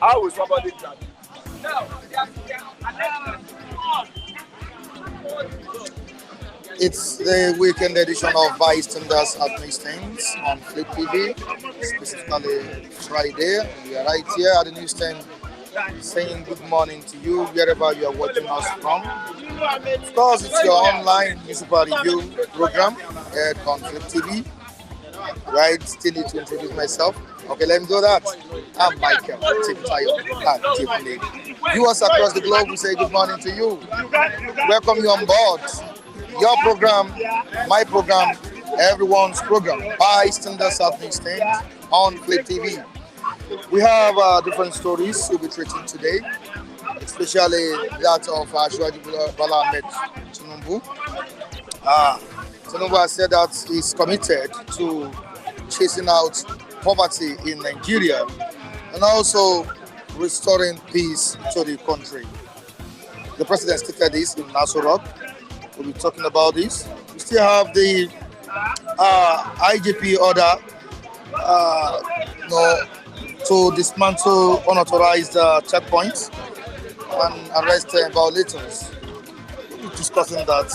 How will somebody grab it? It's the weekend edition of Bystanders at Newsstands on Flip TV, specifically Friday. We are right here at the newsstand saying good morning to you wherever you are watching us from. Of course, it's your online newspaper review program here on Flip TV. Right, still need to introduce myself. Okay, let me do that. I'm Michael Timtayo and Tiffany. Viewers across the globe, we say good morning to you. Welcome you on board. Your program, my program, everyone's program. Bystanders at Newsstand on Flip TV. We have different stories we'll be treating today, especially that of Ashwaji Bala Ahmed Tinubu. Tinubu has said that he's committed to chasing out poverty in Nigeria and also restoring peace to the country. The president stated this in Nassau Rock. We'll be talking about this. We still have the IGP order to dismantle unauthorized checkpoints. and arrest violators. We'll be discussing that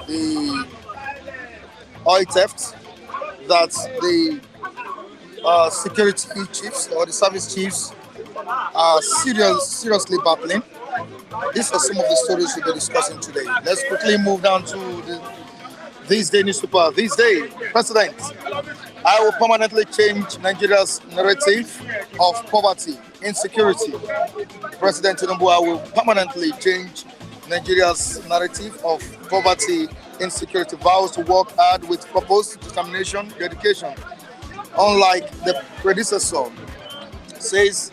the oil theft that the security chiefs or the service chiefs are seriously battling. These are some of the stories we'll be discussing today. Let's quickly move down to this day newspaper. This day, President, I will permanently change Nigeria's narrative of poverty, insecurity. President Tinubu, I will permanently change Nigeria's narrative of poverty, insecurity. Vows to work hard with purpose, determination, dedication. Unlike the predecessor, says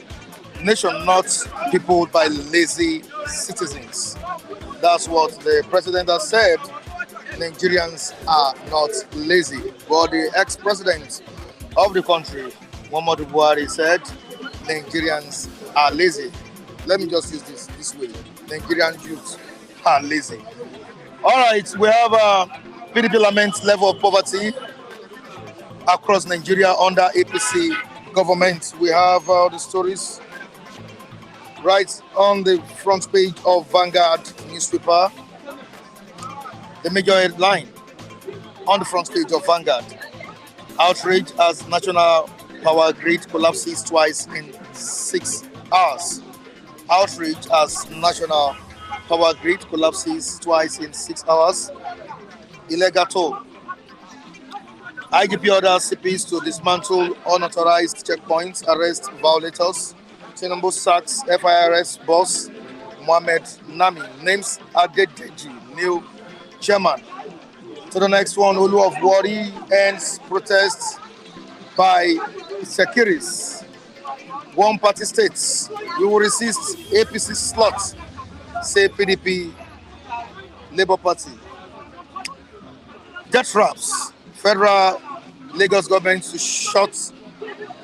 nation not peopled by lazy citizens. That's what the president has said. Nigerians are not lazy. But the ex-president of the country, Muhammadu Buhari, said Nigerians are lazy. Let me just use this way. Nigerian youth are lazy. All right, we have PDP laments level of poverty across Nigeria under APC government. We have the stories right on the front page of Vanguard newspaper. The major headline on the front page of Vanguard: outrage as national power grid collapses twice in 6 hours. Outrage as national power grid collapses twice in 6 hours. Illegal toll. IGP orders CPs to dismantle unauthorized checkpoints, arrest violators. Tinubu sacks FIRS boss Mohammed Nami, names Adedeji new chairman. To the next one, Olu of Wari ends protests by Sekiris. One party states, we will resist APC slot, say PDP Labour Party. Death traps. Federal Lagos government to shut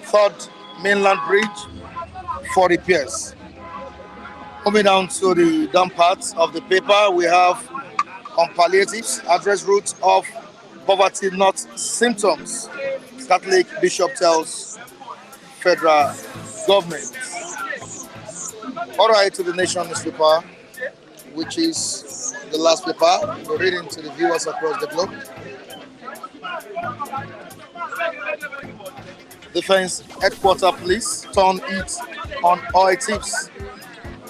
third mainland bridge for repairs. Coming down to the down part of the paper, we have on palliatives, address roots of poverty, not symptoms. Catholic bishop tells federal government. All right, to the Nation newspaper, which is the last paper we're reading to the viewers across the globe. Defense headquarters police turn it on oil tips,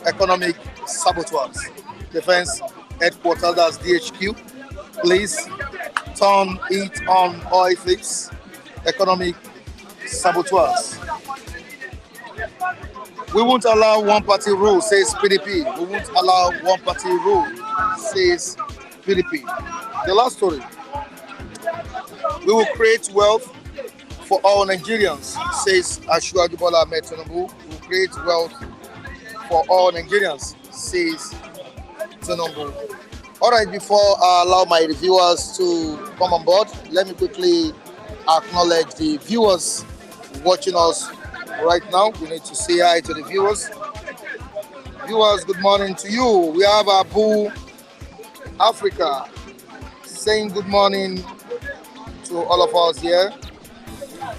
economic saboteurs. Defense headquarters, that's DHQ, police turn it on oil tips, economic saboteurs. We won't allow one party rule, says PDP. We won't allow one party rule, says PDP. The last story. We will create wealth for all Nigerians, says Ashwaju Bola Ahmed Tinubu. We will create wealth for all Nigerians, says Tinubu. All right, before I allow my reviewers to come on board, let me quickly acknowledge the viewers watching us right now. We need to say hi to the viewers. Viewers, good morning to you. We have Abu Africa saying good morning to all of us here.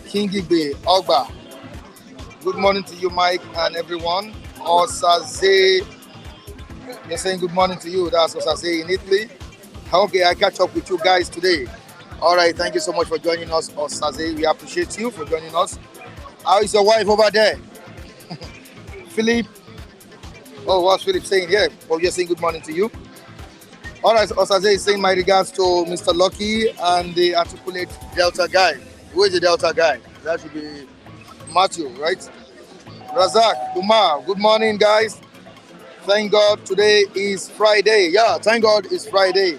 King Igbe, Ogba, good morning to you, Mike, and everyone. Osaze, you're saying good morning to you. That's Osaze in Italy. Okay, I catch up with you guys today. All right, thank you so much for joining us, Osaze. We appreciate you for joining us. How is your wife over there? Philip? Oh, what's Philip saying here? Oh, you're saying good morning to you. All right, Osaze is saying my regards to Mr. Lucky and the articulate Delta guy. Who is the Delta guy? That should be Matthew, right? Razak, Umar, good morning, guys. Thank God today is Friday. Yeah, thank God it's Friday.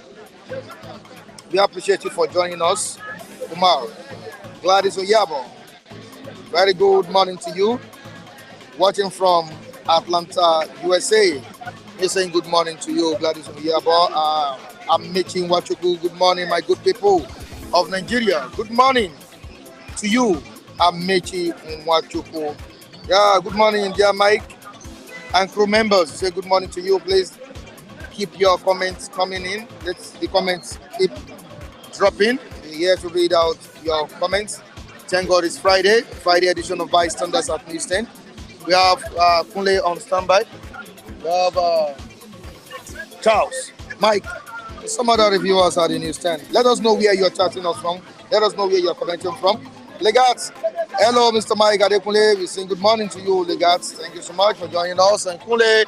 We appreciate you for joining us. Umar, Gladys Oyabo, very good morning to you. Watching from Atlanta, USA. We're saying good morning to you, Gladys Oyabo. I'm making Wachuku. Good morning, my good people of Nigeria. Good morning to you, Amechi Nwachukwu. Yeah, good morning, dear Mike and crew members. Say good morning to you. Please keep your comments coming in. Let's the comments keep dropping. We're here to read out your comments. Thank God it's Friday edition of Bystanders at News 10. We have Kunle on standby. Charles, Mike, some other reviewers at the newsstand. Let us know where you're chatting us from. Let us know where you're commenting from. Legats, hello, Mr. Mike Adekunle. We sing good morning to you, Legats. Thank you so much for joining us. And Kule,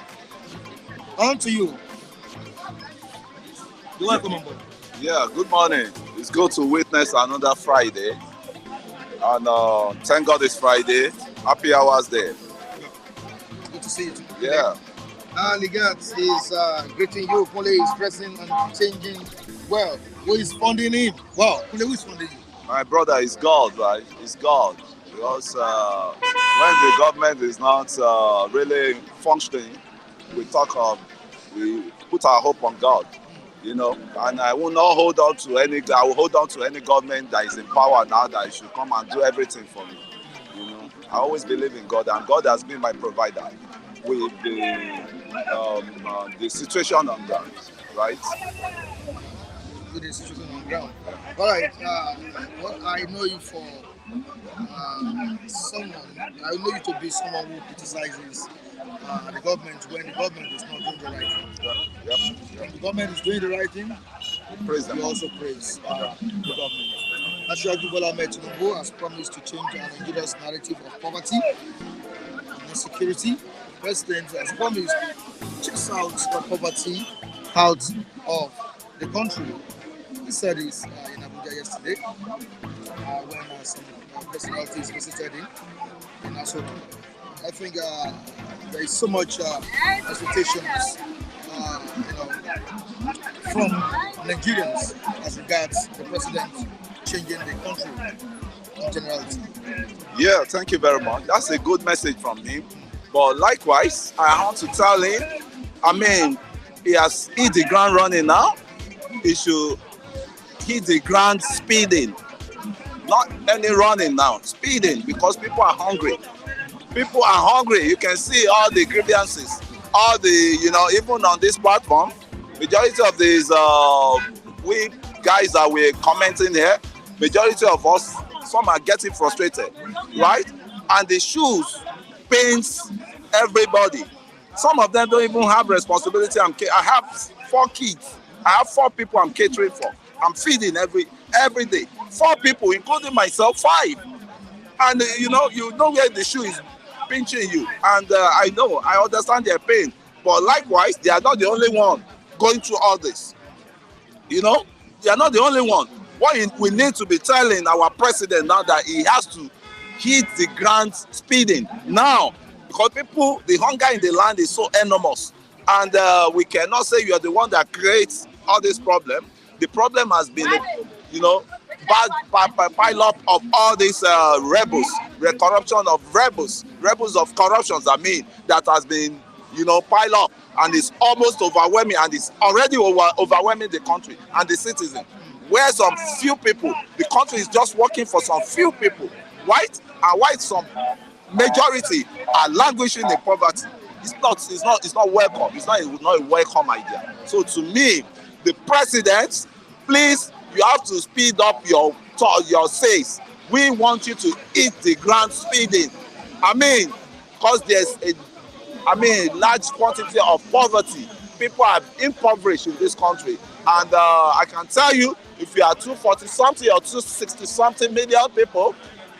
on to you. You're welcome on board. Yeah, good morning. It's good to witness another Friday. And thank God it's Friday. Happy hours there. Good to see you. Yeah. Legats is greeting you. Kule is pressing and changing. Well, who is funding him? Well, Kule, who is funding you? My brother is God, right? It's God. Because when the government is not really functioning, we put our hope on God, and I will not hold on to I will hold on to any government that is in power now that should come and do everything for me. I always believe in God, and God has been my provider with the situation on ground, right? With the situation on ground. All right. What I know you for someone. I know you to be someone who criticizes the government when the government is not doing the right thing. Yep. When the government is doing the right thing, Praise them. you also praise the government. National Bola Tinubu has promised to change Nigeria's narrative of poverty and insecurity. The president has promised to chase out the poverty out of the country. He said this in Abuja yesterday when some personalities visited him in Aso. I think there is so much expectations, from Nigerians as regards the president changing the country in generality. Yeah, thank you very much. That's a good message from him. But likewise, I want to tell him, he has hit the ground running now. He should hit the ground speeding. Not any running now, speeding, because people are hungry. People are hungry. You can see all the grievances, all the, even on this platform, majority of these we guys that we're commenting here, majority of us, some are getting frustrated, right? And the shoes pains everybody. Some of them don't even have responsibility. I have 4 kids. I have 4 people I'm catering for. I'm feeding every day. 4 people, including myself, 5. And you know where the shoe is pinching you. And I understand their pain. But likewise, they are not the only one going through all this. They are not the only one. What we need to be telling our president now that he has to hit the ground speeding now, because the hunger in the land is so enormous, and we cannot say you are the one that creates all this problem. The problem has been, bad pile up of all these rebels, the corruption of rebels of corruptions. That has been, pile up, and it's almost overwhelming, and it's already overwhelming the country and the citizen. Where some few people, the country is just working for some few people, white some majority are languishing in poverty. It's not welcome. It's not a welcome idea. So to me, the president, please, you have to speed up your says. We want you to hit the ground speeding. Because there's a large quantity of poverty. People are impoverished in this country, and I can tell you, if you are 240 something or 260 something million people,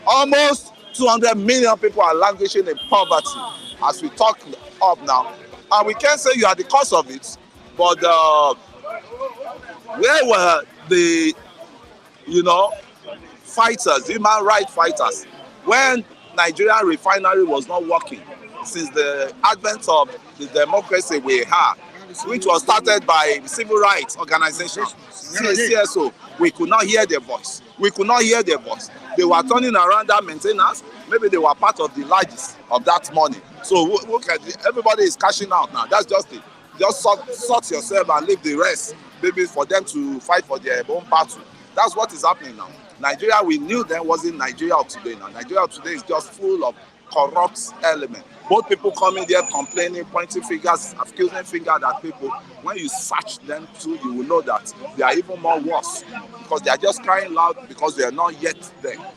almost 200 million people are languishing in poverty as we talk up now. And we can't say you are the cause of it, but where were the fighters, human rights fighters, when Nigerian refinery was not working since the advent of the democracy we had, which was started by civil rights organizations, CSO? We could not hear their voice. They were turning around that maintenance. Maybe they were part of the largest of that money. So look at everybody is cashing out now. That's just it. Just sort yourself and leave the rest, maybe for them to fight for their own battle. That's what is happening now. Nigeria, we knew then, wasn't Nigeria of today now. Nigeria of today is just full of corrupt elements. Both people coming there complaining, pointing fingers, accusing fingers at people. When you search them too, you will know that they are even more worse, because they are just crying loud because they are not yet there. Now,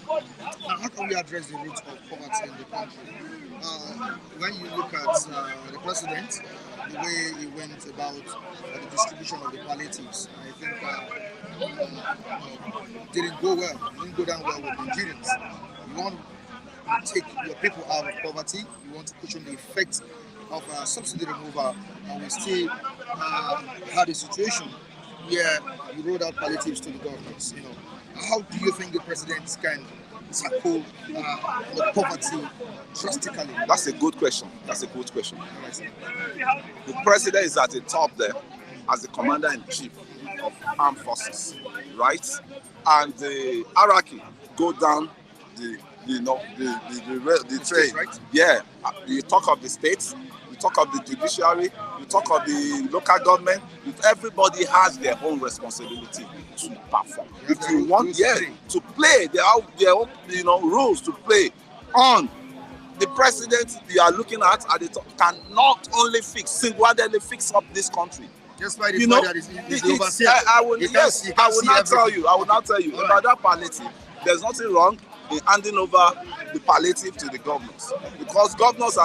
how can we address the root of poverty in the country? When you look at the president, the way he went about the distribution of the palliatives. I think didn't go well. Didn't go down well with Nigerians. You want to take your people out of poverty. You want to cushion the effects of subsidy removal, and we still had a situation where you rolled out palliatives to the governments. How do you think the president can tackle the poverty drastically? That's a good question. That's a good question. The president is at the top there as the commander-in-chief of armed forces, right? And the hierarchy go down the train. Right? Yeah, you talk of the states, you talk of the judiciary, you talk of the local government. Everybody has their own responsibility to perform. If you want, to play, they have their own, rules to play on. The president you are looking at the top cannot only single-handedly fix up this country. Just by the fact that it's the overseer. I will not tell you about that palliative. There's nothing wrong in handing over the palliative to the governors, because governors they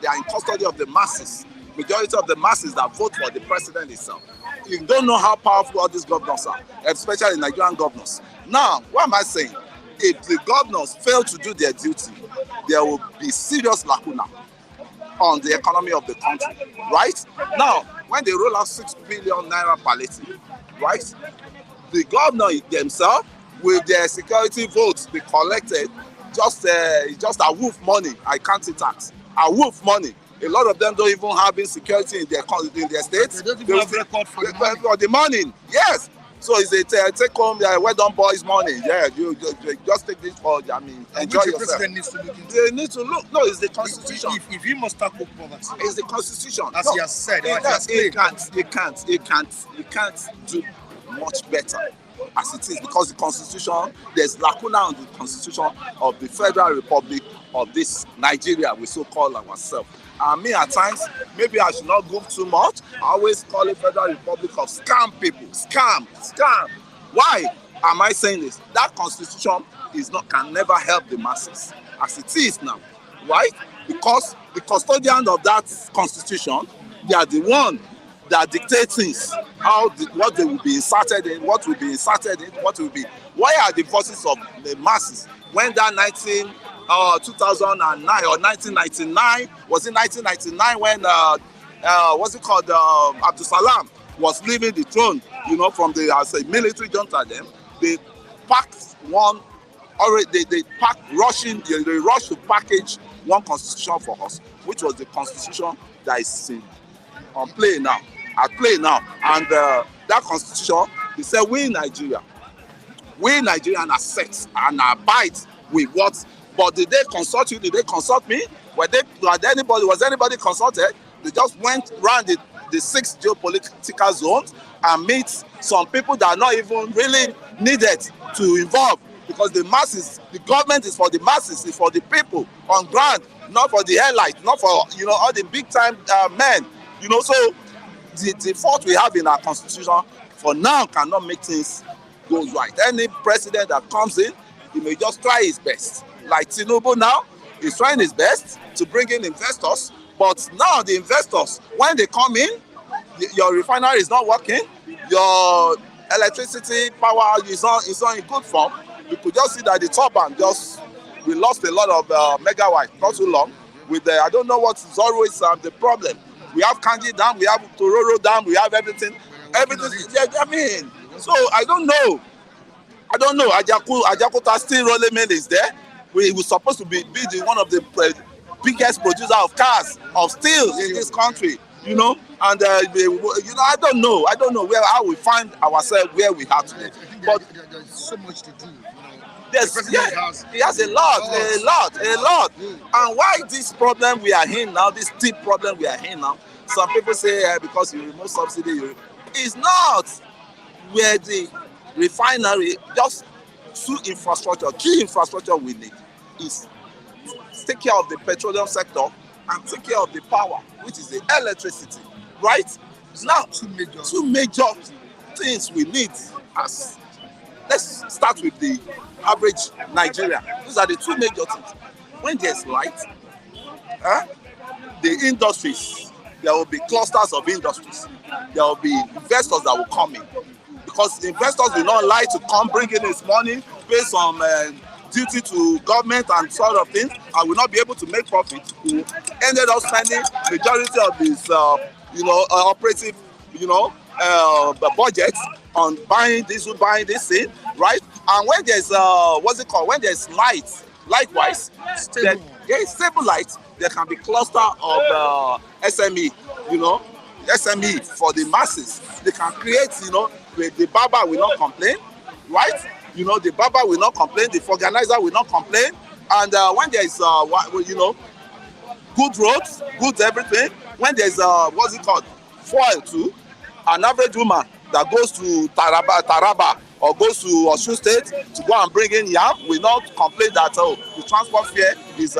are in custody of the masses. Majority of the masses that vote for the president itself. You don't know how powerful all these governors are, especially Nigerian governors. Now, what am I saying? If the governors fail to do their duty, there will be serious lacuna on the economy of the country, right? Now, when they roll out 6 billion naira palliative, right? The governor themselves, with their security votes they collected, just a wolf money, I can't say tax, a wolf money. A lot of them don't even have insecurity in their states. They don't even have record for the money. Yes. So it's a take home well done boys money. Yeah, you just take this for enjoy yourself. President needs to look into. They need to look. No, it's the constitution. If he must tackle poverty, it's the constitution. As he has said, He can't do much better as it is, because the constitution, there's lacuna on the constitution of the Federal Republic of this Nigeria we so call ourselves. And me at times, maybe I should not go too much. I always call it Federal Republic of scam people. Scam. Why am I saying this? That constitution can never help the masses as it is now, right? Because the custodian of that constitution, they are the one that dictate things, what they will be inserted in, what will be inserted in, why are the voices of the masses when that 2009 or 1999, was it 1999 when Abdul Salam was leaving the throne, from the military junta then, they packed they rushed to package one constitution for us, which was the constitution that is at play now. And that constitution, they said we Nigerians accept and abide with what. But did they consult you? Did they consult me? Was anybody consulted? They just went around the 6 geopolitical zones and meet some people that are not even really needed to involve, because the government is for the masses, it's for the people on ground, not for the airlight, not for all the big time men. So the fault we have in our constitution for now cannot make things go right. Any president that comes in, he may just try his best. Like Tinubu now, he's trying his best to bring in investors, but now the investors, when they come in, your refinery is not working, your electricity power is not in good form. You could just see that the turbine we lost a lot of megawatt not too long. I don't know what is always the problem. We have Kanji Dam, we have Tororo Dam, we have everything. So I don't know. Ajakuta Steel Rolling Mill is there. We were supposed to be one of the biggest producer of cars, of steel in this country, and I don't know how we find ourselves where we have today. But there's so much to do. He has a lot. And why this problem we are in now, this deep problem we are in now? Some people say because you remove subsidy, it's not. Where the refinery, just key infrastructure we need is take care of the petroleum sector and take care of the power, which is the electricity, right? Now, two major things we need. Let's start with the average Nigerian. These are the two major things. When there's light, the industries there will be clusters of industries. There will be investors that will come in. Because investors will not like to come bring in his money, pay some duty to government and sort of things, and will not be able to make profit. Who ended up spending majority of his, operative, budget on buying this thing, right? And when there's when there's light, likewise, there is stable light. There can be cluster of SME, SME for the masses. They can create, the barber will not complain, right? The barber will not complain, the organizer will not complain. And when there is, good roads, good everything, when there is, fuel too, an average woman that goes to Taraba or goes to Osun State to go and bring in yam will not complain that the transport fare is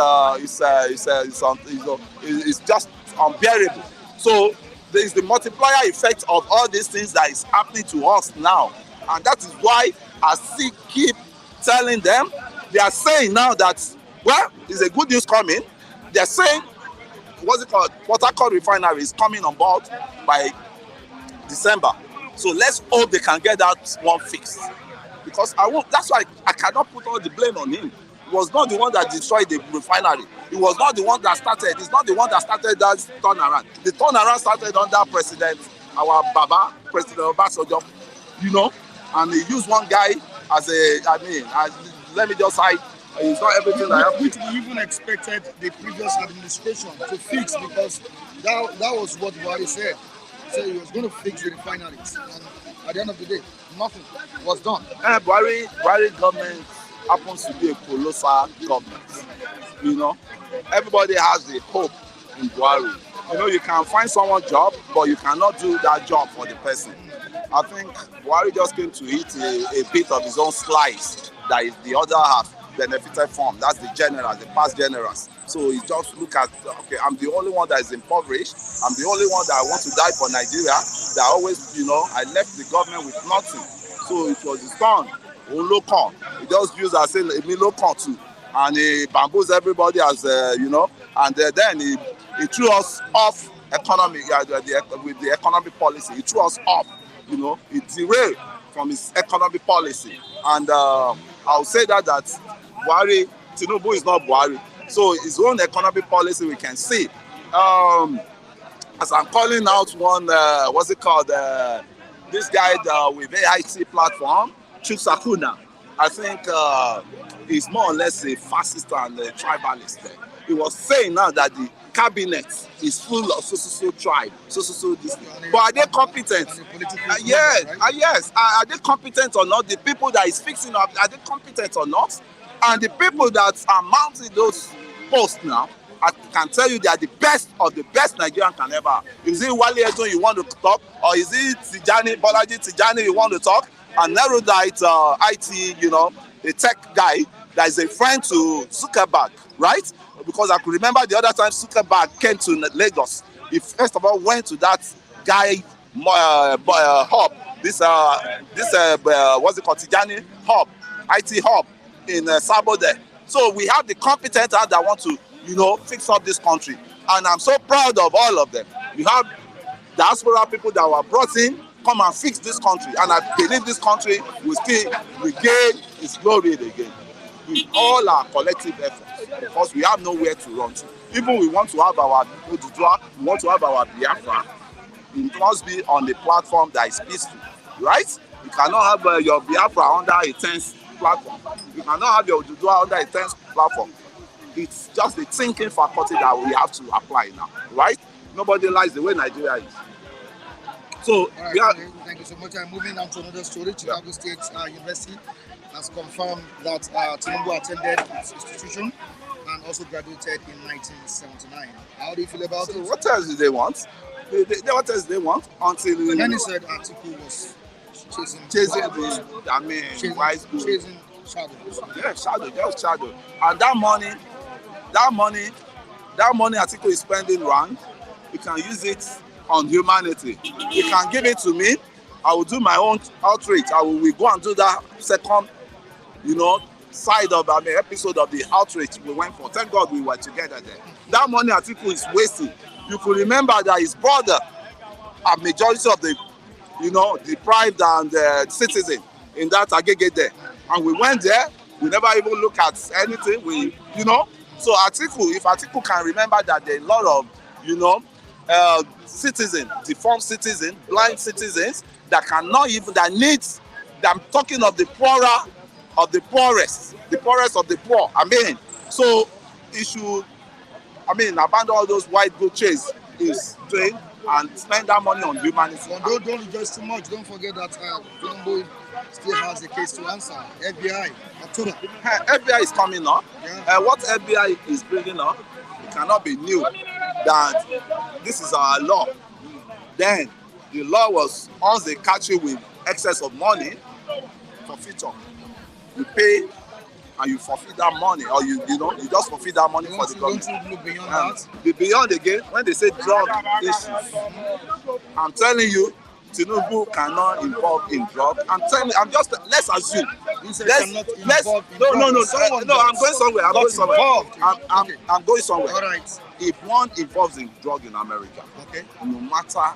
just unbearable. So there is the multiplier effect of all these things that is happening to us now, and that is why I still keep telling them. They are saying now that, well, there's a good news coming. They are saying, Port Harcourt refinery is coming on board by December. So let's hope they can get that one fixed. Because that's why I cannot put all the blame on him. He was not the one that destroyed the refinery. He was not the one that started. He's not the one that started that turnaround. The turnaround started under President, our Baba, President Obasanjo, and he used one guy as let me just say, it's not everything that happened. Which we even expected the previous administration to fix, because that was what Buhari said. So he was going to fix the refineries, and at the end of the day, nothing was done. Buhari government happens to be a colossal government. Everybody has the hope in Buhari. You can find someone job, but you cannot do that job for the person. I think Buhari just came to eat a bit of his own slice that is the other half benefited from. That's the generals, the past generals. So he just look at, okay, I'm the only one that is impoverished. I'm the only one that I want to die for Nigeria. That always, I left the government with nothing. So it was his son, Olokon. He just used as saying Emilokon too. And he bamboozled everybody as, and then he threw us off with the economic policy. He threw us off, he derailed from his economic policy. And I'll say that Buhari, Tinubu is not Buhari. So his own economic policy we can see. As I'm calling out one, this guy with AIT platform, Chukwusakuna. I think he's more or less a fascist and a tribalist. He was saying now that the cabinet is full of so tribe, so this. But are they competent? Yes, right? Yes. Are they competent or not? The people that is fixing up, are they competent or not? And the people that are mounting those posts now, I can tell you they are the best of the best Nigerian can ever have. Is it Wale Edun you want to talk, or is it Bolaji Tijani you want to talk? And Nerudite IT, a tech guy that is a friend to Zuckerberg, right? Because I could remember the other time Zuckerberg came to Lagos. He first of all went to that guy hub, what's it called, Tijani hub, IT hub in Sabo there. So we have the competent that want to, fix up this country. And I'm so proud of all of them. You have diaspora people that were brought in, come and fix this country. And I believe this country will still regain its glory again. With all our collective efforts. Because we have nowhere to run to. Even we want to have our Ududua, we want to have our Biafra, it must be on the platform that is peaceful, right? You cannot have your Biafra under a tense platform. You cannot have your Ududua under a tense platform. It's just the thinking faculty that we have to apply now, right? Nobody likes the way Nigeria is. So, right, thank you so much. I'm moving on to another story. Chicago State University has confirmed that Tinubu attended its institution and also graduated in 1979. How do you feel about it? What else do they want? What else do they want? Until then he said Atiku was chasing shadows. Yeah, just shadow. And that money Atiku is spending wrong. You can use it on humanity. You can give it to me. I will do my own outreach. We go and do that second, side of episode of the outreach we went for. Thank God we were together there. That money Atiku is wasting You could remember that his brother, a majority of the, deprived and citizen in that Agege there. And we went there, we never even look at anything. So Atiku, if Atiku can remember that there are a lot of, citizens, deformed citizens, blind citizens that cannot even, that needs, that I'm talking of the poorer, of the poorest of the poor. So he should, abandon all those white good chase he's doing and spend that money on humanity. Don't rejoice too much. Don't forget that Tinubu still has a case to answer. FBI, October. FBI is coming up. Yeah. What FBI is bringing up, it cannot be new that this is our law. Then the law was, once they catch you with excess of money, forfeiture. You pay and you forfeit that money, or you just forfeit that money for the government. Don't you look beyond that? The beyond again, when they say drug issues, I'm telling you, Tinubu cannot involve in drug. Let's assume. I'm going somewhere. I'm going somewhere. All right. If one involves in drug in America, Okay. no matter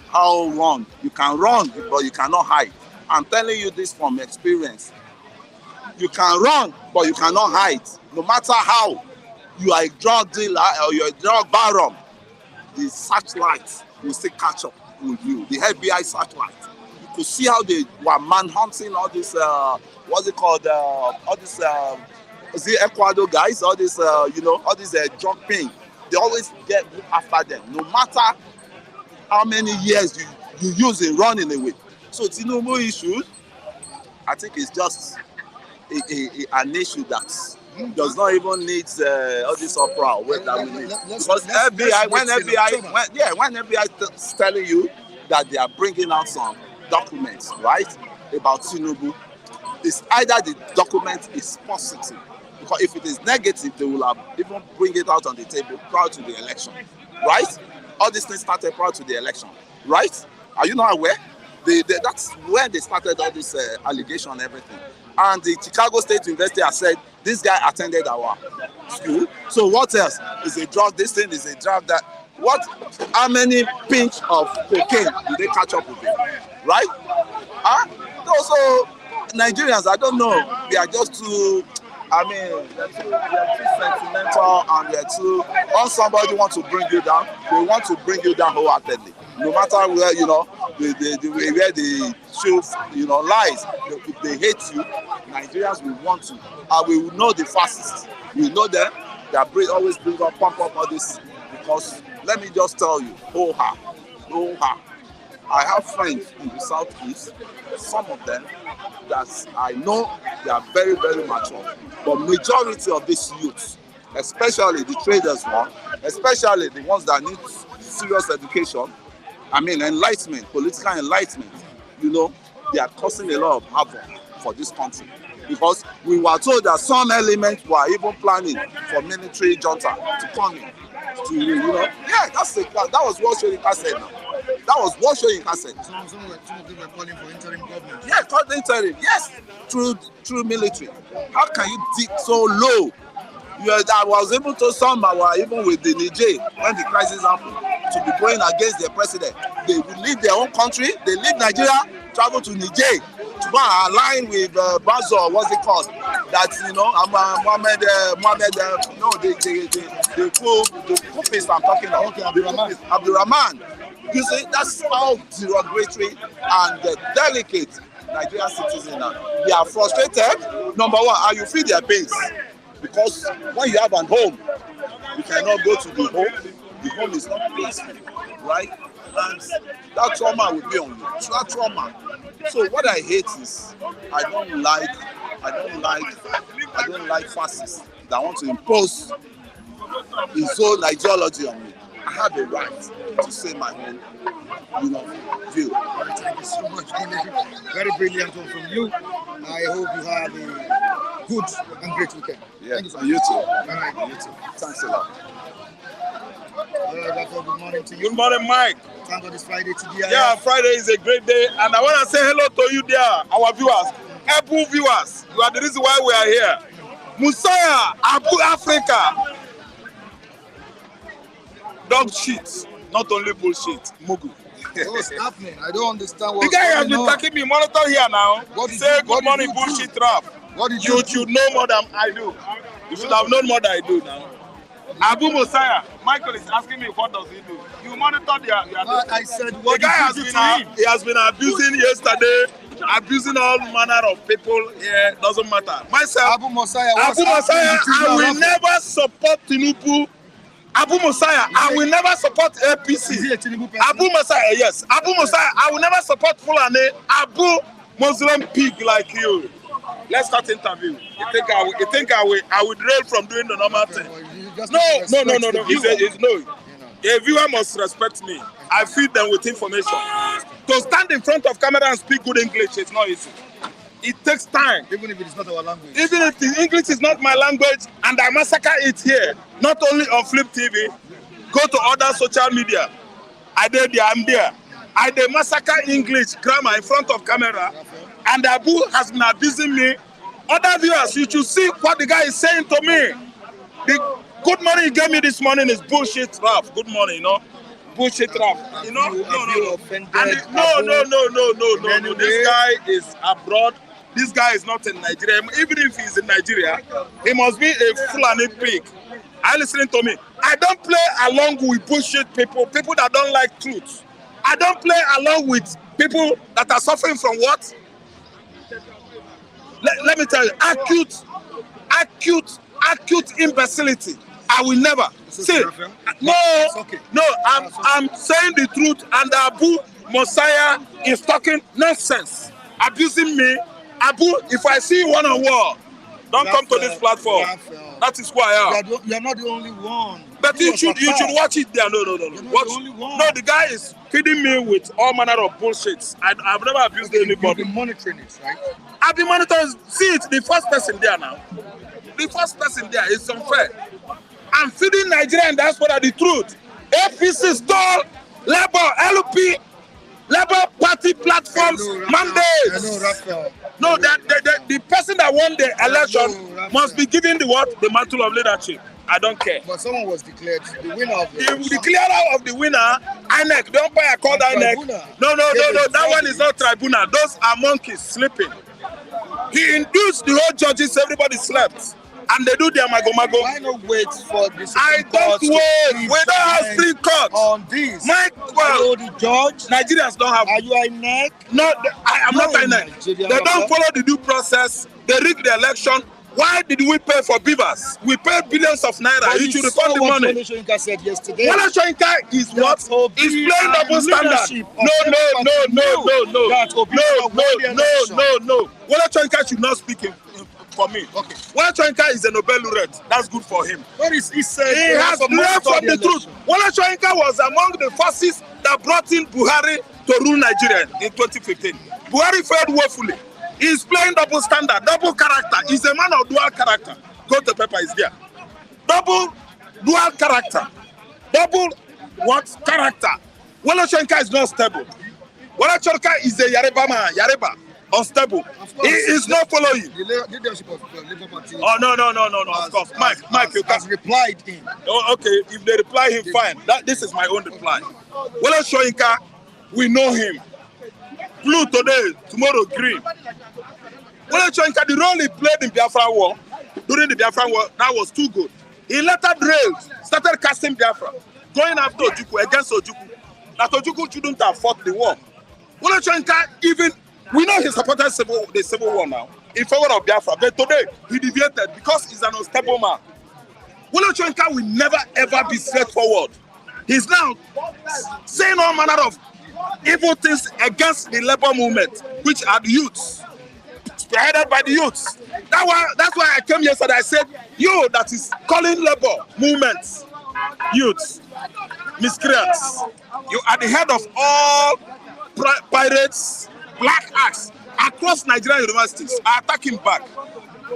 how wrong, you can run, but you cannot hide. I'm telling you this from experience. You can run, but you cannot hide. No matter how you are a drug dealer or you're a drug baron, the searchlight will still catch up with you. The FBI searchlight. You could see how they were manhunting all this, what's it called? All this, Ecuador guys, all this, all these drug ping. They always get after them, no matter how many years you use in running away. So Tinubu issue, I think it's just an issue that does not even need all this opera that we need. Because when FBI is telling you that they are bringing out some documents, right, about Tinubu, it's either the document is positive, because if it is negative, they will have even bring it out on the table prior to the election, right? All these things started prior to the election, right? Are you not aware? That's when they started all this allegation and everything. And the Chicago State University has said this guy attended our school. So what else? Is a drug this thing? Is a drug that? How many pinch of cocaine do they catch up with it? Right? So Nigerians, I don't know. They are just too. They're too sentimental, and they're too. Once somebody wants to bring you down, they want to bring you down wholeheartedly. No matter where where they show lies, if they hate you, Nigerians will want to, and we will know the fascists. We know them. They always pump up all this, because let me just tell you, I have friends in the southeast, some of them that I know they are very, very mature. But majority of these youths, especially the traders one, especially the ones that need serious education, enlightenment, political enlightenment, they are causing a lot of havoc for this country. Because we were told that some elements were even planning for military junta to come in. That was what Shoyinka said now. That was what Shoyinka said. Some of them were calling for interim government. Yeah, called interim. Yes, through military. How can you dig so low? I was able to some even with the Niger when the crisis happened to be going against their president. They will leave their own country. They leave Nigeria, travel to Niger to go and align with Bazo. What's it called? That's Mohammed. The coupists I'm talking about. Okay, Abdurrahman. You see, that's how derogatory and delicate Nigerian citizens are. They are frustrated, number one, and you feel their pains. Because when you have a home, you cannot go to the home. The home is not peaceful, right? And that trauma will be on you. That trauma. So what I hate is I don't like fascists that want to impose his own ideology on me. I have a right to say my own, view. Thank you so much. Very brilliant one from you. I hope you have a good and great weekend. Yeah, thank you so much. You too. All right. You too. Thanks a lot. Good morning to you. Good morning, Mike. Thank God it's Friday today. Yeah, Friday is a great day, and I want to say hello to you there, our viewers, Apple viewers. You are the reason why we are here. Musaya, Abu Africa. dog shit, not only bullshit. Mugu. What's happening? I don't understand The what's guy has going been on. attacking me, monitor here now. What He did say you- what good did morning, you do? bullshit rap. What did You you should know more than I do. You should have known more than I do now. Abu Mosiah, Michael is asking me what does he do. You monitor I said, the what guy did has you do been to him? he has been abusing yesterday, abusing all manner of people here. Doesn't matter. Myself, Abu Mosiah, what's Abu happening Mosiah, between you I and will Raphael? never support Tinubu. Abu Mosiah, I will never support APC. Is he a Tinubu person? Abu Mosiah, yes. Abu Mosiah, I will never support Fulani. Abu Muslim pig like you. Let's start interview. You think I would rail from doing the normal thing? Well, you just No. need to respect the It's no. viewer. A viewer must respect me. I feed them with information. To stand in front of camera and speak good English is not easy. It takes time. Even if it is not our language. Even if the English is not my language and I massacre it here, not only on Flip TV, go to other social media. I did there, I'm there. I did massacre English grammar in front of camera, and Abu has been abusing me. Other viewers, you should see what the guy is saying to me. The good morning he gave me this morning is bullshit rap. Good morning, bullshit rap. No. offended And no. This guy is abroad. This guy is not in Nigeria. Even if he's in Nigeria, he must be a Fulani pig. Are you listening to me? I don't play along with bullshit people that don't like truth. I don't play along with people that are suffering from what? Let me tell you, acute imbecility. I will never see. No. I'm saying the truth, and Abu Mosiah is talking nonsense, abusing me. Abu, if I see you one-on-one, don't come to this platform. That is who I am. You are not the only one. But you should watch it there. No. Watch. the only one. No, the guy is feeding me with all manner of bullshit. I've never abused anybody. You've been monitoring it, right? I've been monitoring. See it, the first person there now. The first person there is unfair. I'm feeding Nigerian diaspora the truth. APC stole Labour, LP, Labour Party platforms, mandates. Hello, Raphael. No, the person that won the election must be given the mantle of leadership. I don't care. But someone was declared the winner of the The declarer of the winner, INEC, the umpire called INEC. No, that one is not tribunal. Those are monkeys sleeping. He induced the whole judges, everybody slept. And they do their mago-mago. Why not wait for this? I don't wait. We don't have three courts. On this. Well, the judge. Nigerians don't have. Are you INEC? No, I am not INEC. They don't follow the due process. They rig the election. Why did we pay for beavers? We paid billions of naira. You should refund the money. Wale Soyinka said yesterday. Wale Soyinka is what? He's playing double standard. No. Wale Soyinka should not speak for me. Okay. Wale Soyinka is a Nobel laureate. That's good for him. What is he said? He has learned from the truth. Wale Soyinka was among the forces that brought in Buhari to rule Nigeria in 2015. Buhari failed woefully. He's playing double standard, double character. He's a man of dual character. Go to paper, is there. Double dual character. Double what character? Wale Soyinka is not stable. Wale Soyinka is a Yareba man, Yareba, unstable. He is not following. The leadership of the Labour Party. Oh, no, of course. Mike, you has can. replied him. Oh, okay, if they reply him, fine. This is my own reply. Wale Soyinka, we know him. Blue today, tomorrow green. Wale Soyinka, the role he played in Biafra war, during the Biafra war, that was too good. He later started casting Biafra, going after Ojukwu, against Ojukwu. That Ojukwu shouldn't have fought the war. Wale Soyinka, we know he supported the civil war now, in favor of Biafra, but today he deviated because he's an unstable man. Wale Soyinka will never ever be straightforward. He's now saying all manner of evil things against the labor movement, which are the youths, spearheaded by the youths. That's why I came yesterday. I said, you that is calling labor movements, youths, miscreants, you are the head of all pirates, black acts across Nigerian universities are attacking back.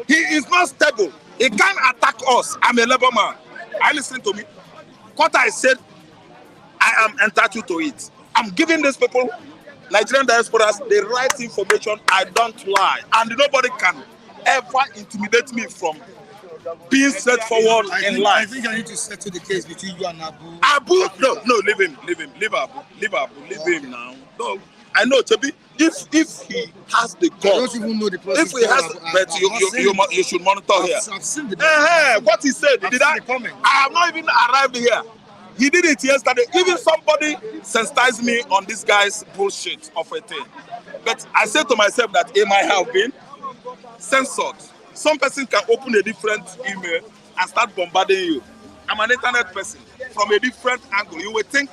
He is not stable. He can't attack us. I'm a labor man. Are you listening to me? What I said, I am entitled to it. I'm giving these people, Nigerian diasporas, the right information. I don't lie. And nobody can ever intimidate me from being straightforward in I life. think I need to settle the case between you and Abu. Abu, no, leave him, leave him now. No, I know, Chebi. If he has the I don't guts, even know the if he has, but you should monitor here. I've seen the What he said, I've did seen I? the comment. I have not even arrived here. He did it yesterday. Even somebody sensitized me on this guy's bullshit of a thing. But I said to myself that it might have been censored. Some person can open a different email and start bombarding you. I'm an internet person. From a different angle, you would think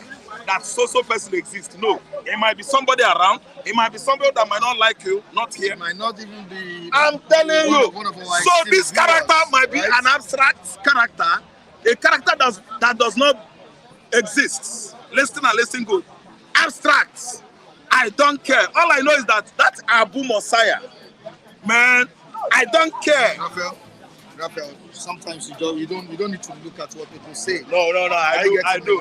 that so person exists. No, it might be somebody around. It might be somebody that might not like you, not here. It might not even be. I'm telling you. One of our So this esteemed character viewers, might be right? an abstract character, a character that does not exist. Listen good. Abstract. I don't care. All I know is that Abu Messiah, man, I don't care. Raphael, sometimes you don't need to look at what people say. No, I do.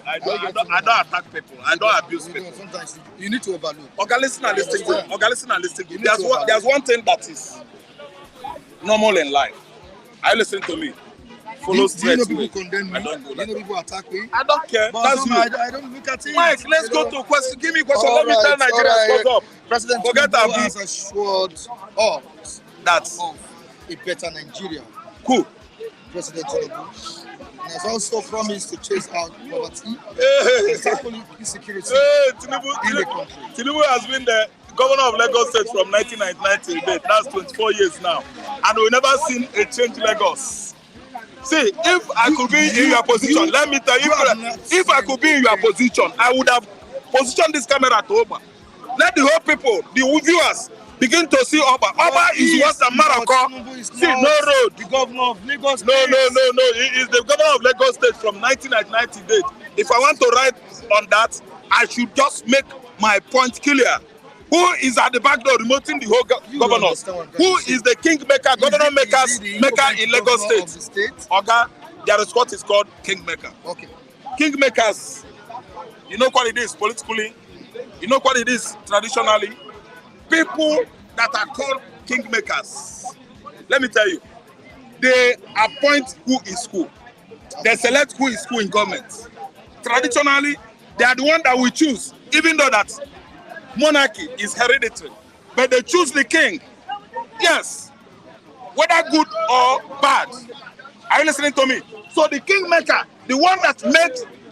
I don't attack people. I don't abuse people. Sometimes you need to overlook. Okay, listen and listen good. There's one thing that is normal in life. Are you listening to me? Follow Do you know straight people way. condemn me? I don't go Do you like know that. people attack me? I don't care. But That's you. I don't look at it. Mike, let's go to question. Give me a question. Let me All tell right, Nigerians what's up. President Forget Tinubu Abu. has assured us That's of a better Nigeria. cool. President Tinubu. He has also promised to chase out poverty Hey, and tackle insecurity Tinubu, in the country. Tinubu has been the governor of Lagos State from 1999 till date. That's 24 years now. And we've never seen a change in Lagos. See, if I could be in your position, let me tell you, if I could be in your position, I would have positioned this camera to Oba. Let the whole people, the viewers, begin to see Oba. Oba is worse than Maroko. See, no road. The governor of Lagos No. State. He is the governor of Lagos State from 1999 till date. If I want to write on that, I should just make my point clear. Who is at the back door remoting the whole governors? Who is the kingmaker, governor makers, maker in Lagos State? Okay, there is what is called kingmaker. Okay. Kingmakers, you know what it is politically, you know what it is traditionally. People that are called kingmakers, let me tell you, they appoint who is who. They select who is who in government. Traditionally, they are the one that we choose, even though that monarchy is hereditary, but they choose the king. Yes, whether good or bad. Are you listening to me? So the kingmaker, the one that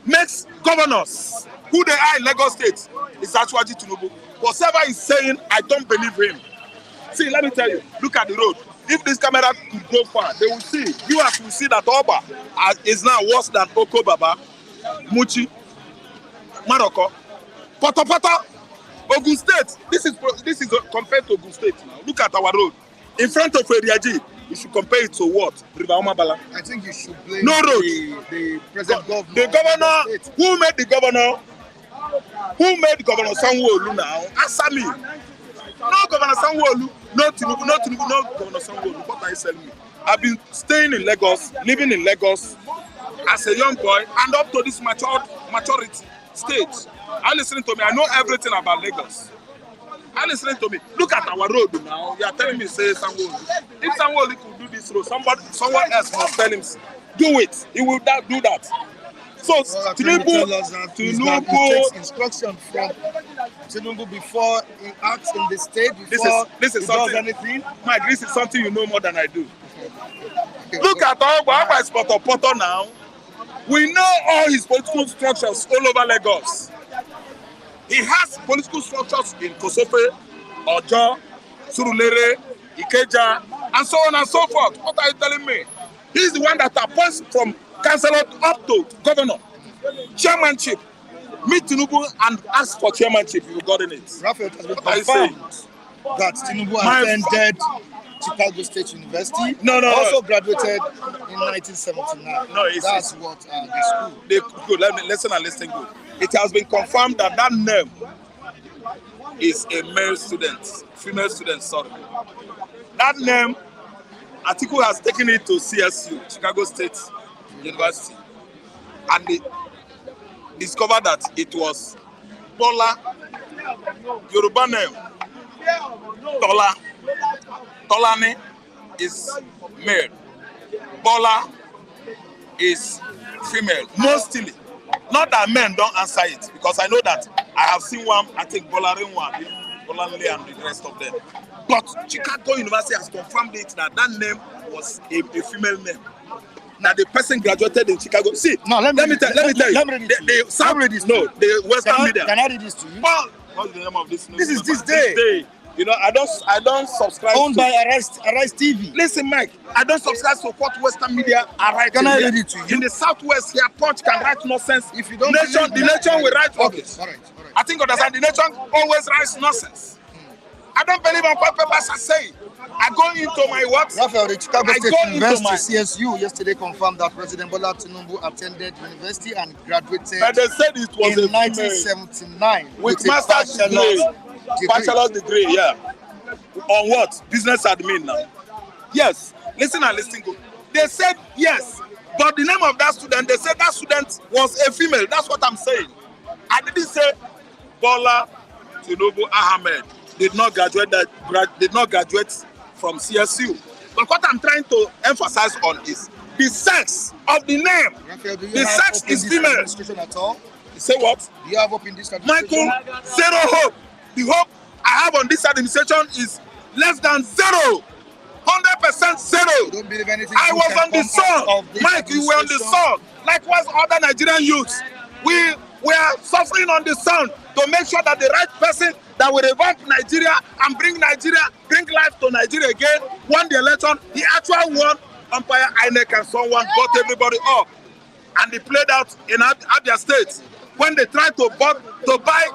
makes governors who they are in Lagos State, is actually Tinubu. Whatever he's saying, I don't believe him. See, let me tell you, look at the road. If this camera could go far, they will see, viewers will see that Oba is now worse than Oko Baba, Muchi, Maroko, Poto. Ogun State, this is compared to Ogun State now. Look at our road. In front of Eriaji, you should compare it to what? River Omabala. I think you should blame No road. the present governor. The governor, who made the governor? Who made Governor Sanwo-Olu now? Answer me. No Governor Sanwo-Olu, no Tinubu, no Governor Sanwo-Olu. What are you telling me? I've been staying in Lagos, living in Lagos as a young boy, and up to this maturity stage. Are you listening to me? I know everything about Lagos. Are you listening to me? Look at our road now. You are telling me, say Sanwo-Olu. If Sanwo-Olu could do this road, someone else must tell him, do it. He will do that. So Tinubu takes instruction from Tinubu before he acts in the state, before this is he something, does anything. Mike, this is something you know more than I do. Okay, Look at Oba is Poto now. We know all his political structures all over Lagos. He has political structures in Kosofe, Ojo, Surulere, Ikeja, and so on and so forth. What are you telling me? He's the one that appoints from councillor up to governor, chairmanship. Meet Tinubu and ask for chairmanship. You've gotten it. Raphael, has been What are you saying? confirmed that Tinubu attended Chicago State University. No. Also graduated in 1979. No, that's what the school. Good. Let me listen and listen good. It has been confirmed that name is a male student, female student, sorry. That name, Atiku has taken it to CSU, Chicago State University, and they discovered that it was Tola, Yoruba name, Tola. Tolani is male. Bola is female, mostly. Not that men don't answer it, because I know that I have seen one, I think Bolarin one, Bolanle and the rest of them. But Chicago University has confirmed it that that name was a female name. That the person graduated in Chicago. See, No, let me tell you. The Western media. Can I read this to you? Well, what's the name of this? This is This Day. You know, I don't subscribe. Owned to, by Arise TV. Listen, Mike, I don't subscribe to what Western media are writing. Can I here. read it to you? In the Southwest here, Punch can write nonsense. If you don't the nation will write rubbish. All right. I think understand the nation always writes nonsense. I don't believe on what papers are saying. I go into my what? Raphael, the Chicago I State go into University, my- CSU, yesterday confirmed that President Bola Tinubu attended university and graduated But they said it was in a 1979 with a master's degree. Bachelor's degree, yeah. On what? Business admin now. Yes. Listen and listen good. They said yes, but the name of that student, they said that student was a female. That's what I'm saying. I didn't say Bola Tinubu Ahmed did not graduate from CSU. But what I'm trying to emphasize on is the sex of the name. Raphael, do you The have sex hope in is this female. administration at all? Say what? Do you have hope in this administration? Michael, zero hope. The hope I have on this administration is less than zero. 100% zero. You don't believe anything I good was can on the come out sun. of this Mike, you were on the administration? sun. Likewise, other Nigerian youths. We are suffering on the sun to make sure that the right person that will revamp Nigeria and bring life to Nigeria again, won the election. He actually won. Umpire INEC and someone got everybody up. And they played out in Abia State when they tried to buy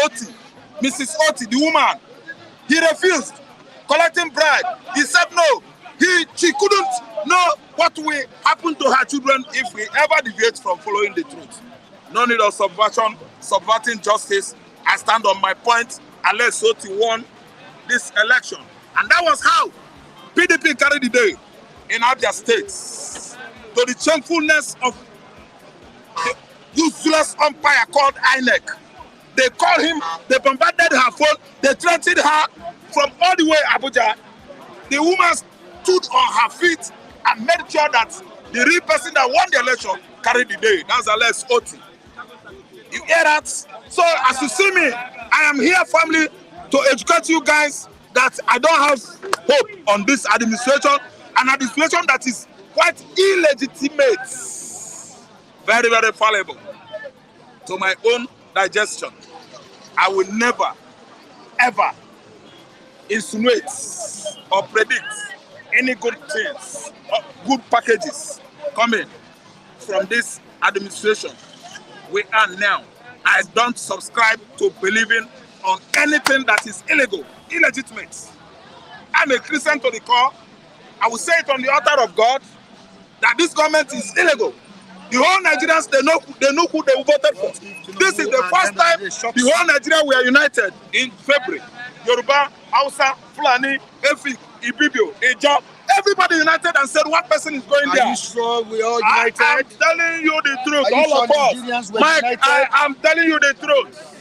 Oti, Mrs. Oti, the woman. He refused, collecting bribe. He said no. She couldn't know what will happen to her children if we ever deviate from following the truth. No need of subverting justice. I stand on my point. Unless Oti won this election. And that was how PDP carried the day in Abia State. To the shamefulness of the useless umpire called INEC. They called him, they bombarded her phone, they threatened her from all the way Abuja. The woman stood on her feet and made sure that the real person that won the election carried the day. That's Alex Oti. You hear that? So as you see me, I am here family to educate you guys that I don't have hope on this administration, an administration that is quite illegitimate, very, very fallible to my own digestion. I will never, ever insinuate or predict any good things or good packages coming from this administration we are now. I don't subscribe to believing on anything that is illegal, illegitimate. I'm a Christian to the core. I will say it on the altar of God that this government is illegal. The whole Nigerians, they know who they voted for. This is the first time the whole Nigeria were united in February. Yoruba, Hausa, Fulani, Efik, Ibibio, Ejo, everybody united and said one person is going there. Are you sure we all united? I'm telling you the truth, Are you all sure of us. Nigerians were Mike, united? I am telling you the truth.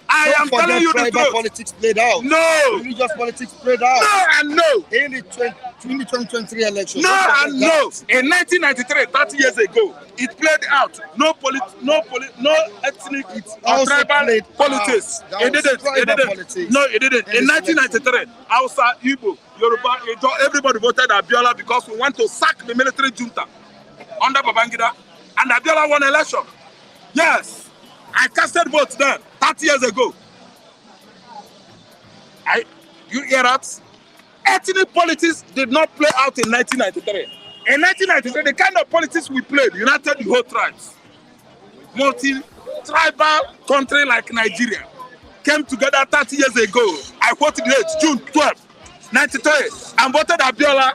I am telling you the tribal truth. politics played out. No. Religious politics played out. No and no. In the 2023 election. No and no. In 1993, 30 years ago, it played out. No ethnic or tribal politics. It didn't. No, it didn't. In 1993, Hausa, Igbo, Yoruba, Ejo, everybody voted Abiola because we want to sack the military junta under Babangida, and Abiola won election. Yes, I casted votes then 30 years ago. You hear that? Ethnic politics did not play out in 1993. In 1993, the kind of politics we played united the whole tribes. Multi-tribal country like Nigeria came together 30 years ago. I quote the date, June 12, 93, and voted Abiola.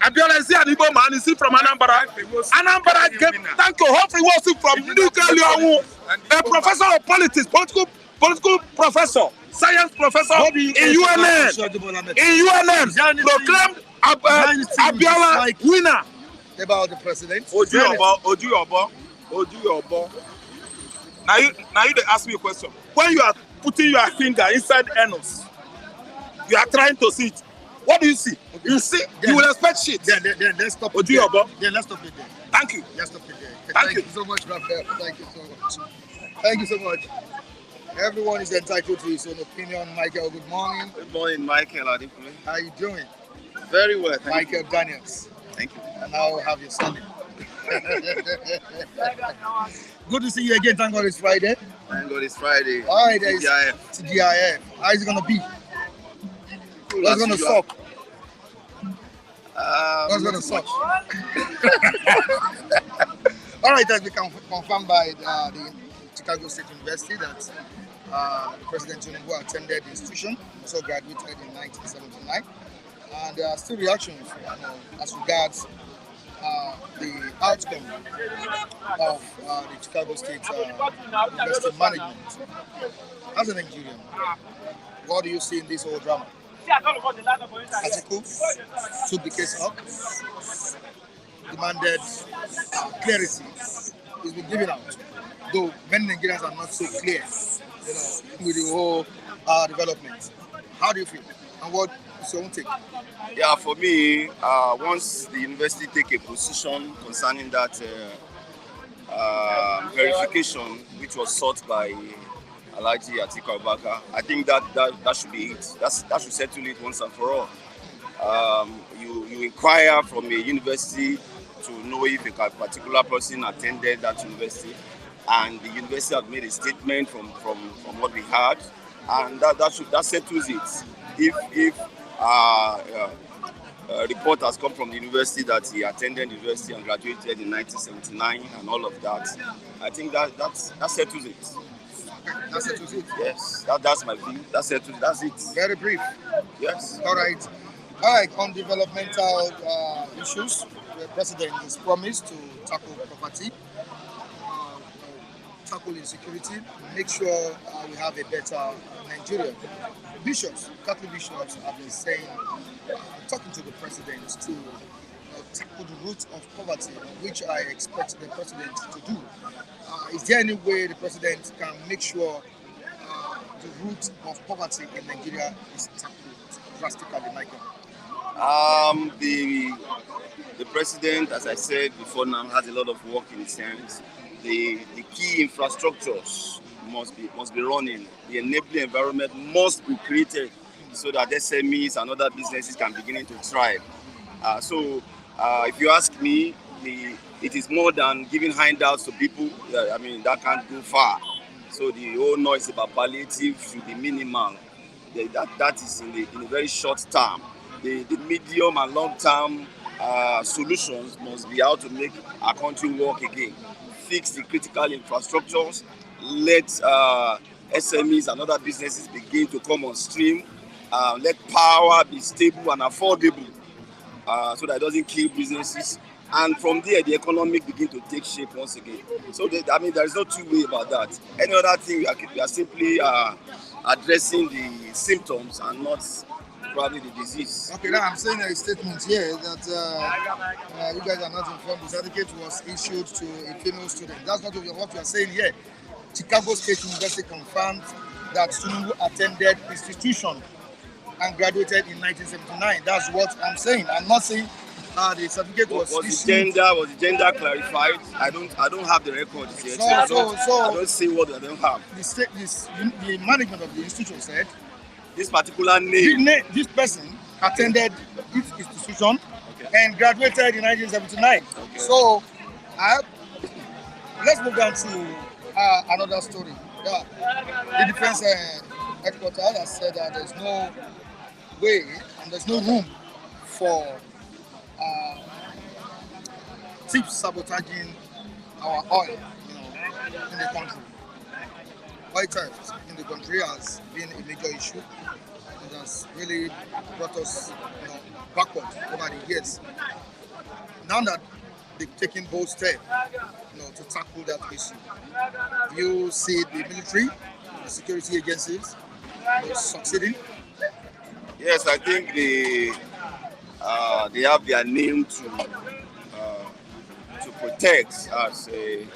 Abiola is here, an Igbo man, is he from Anambra? Anambra came, thank you, hopefully was he from Nuka, a professor of politics, political professor, science professor in UNN. In UNN, proclaimed Abiola winner. About the president. Ojuyobo. Now you they ask me a question. When you are putting your finger inside anus, you are trying to see it. What do you see? Okay. You see? Then- You will expect shit. Then let's stop it Odu there. Yobo. Then let's stop it there. Thank you. Let's stop it there. Thank you. So much, Raphael. Thank you so much. Thank you so much. Everyone is entitled to his own opinion. Michael, good morning. Good morning, Michael Adikule. How are you doing? Very well, thank Michael Daniels. Thank you. And now have your son. Good to see you again. Thank God it's Friday. Thank God it's Friday. All right, there is TGIF. TGIF. How is it going to be? What's As going to usual. suck? What's going to suck? All right, that's been confirmed by the Chicago State University that President Tinubu attended the institution, also graduated in 1979. And there are still reactions as regards the outcome of the Chicago State University management. As a Nigerian, what do you see in this whole drama? Atiku took the case up, demanded clarity. It's been given out, though many Nigerians are not so clear, with the whole development. How do you feel? And what is your own take? Yeah, for me, once the university take a position concerning that verification, which was sought by Alhaji Atiku Abubakar, I think that should be it. That should settle it once and for all. You inquire from a university to know if a particular person attended that university, and the university has made a statement from what we heard, and that settles it. If a report has come from the university that he attended the university and graduated in 1979 and all of that, I think that settles it. That settles it. Yes, that's my view. That settles it. That's it. Very brief. Yes. All right. All right. On developmental issues, the president has promised to tackle poverty, tackle insecurity, make sure we have a better Nigeria. Bishops, Catholic bishops have been saying, talking to the president to tackle the root of poverty, which I expect the president to do. Is there any way the president can make sure the root of poverty in Nigeria is tackled drastically, Michael? The president, as I said before now, has a lot of work in his hands. The key infrastructures must be running. The enabling environment must be created so that SMEs and other businesses can begin to thrive. So if you ask me, it is more than giving handouts to people. I mean, that can't go far. So the whole noise about palliative should be minimal. That is in a very short term. The medium and long term solutions must be how to make our country work again. Fix the critical infrastructures, let SMEs and other businesses begin to come on stream, let power be stable and affordable so that it doesn't kill businesses. And from there, the economic begin to take shape once again. So, there is no two way about that. Any other thing, we are simply addressing the symptoms and not probably the disease. Okay, now I'm saying a statement here that you guys are not informed. The certificate was issued to a female student. That's not what you are saying here. Chicago State University confirmed that Tinubu attended institution and graduated in 1979. That's what I'm saying. I'm not saying the certificate was issued. Was the gender clarified? I don't have the records yet. I don't see what I don't have. The management of the institution said this particular name. This person attended this institution and graduated in 1979. Okay. So let's move down to another story. The defense headquarters has said that there's no way and there's no room for thieves sabotaging our oil, in the country. Oil theft in the country has been a major issue. It has really brought us, backward over the years. Now that they've taken bold steps, to tackle that issue, you see the military, the security agencies, succeeding. Yes, I think they have their name to protect as the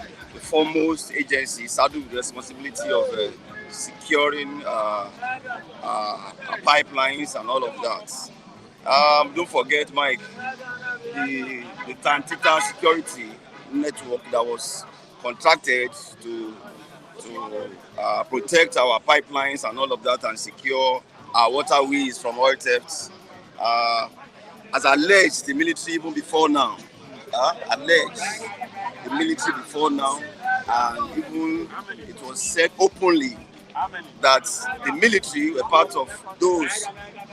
foremost agency saddled with the responsibility of securing pipelines and all of that. Don't forget, Mike, the Tantita security network that was contracted to protect our pipelines and all of that and secure our waterways from oil thefts. Uh, as alleged the military even before now. Alleged the military before now, and even it was said openly that the military were part of those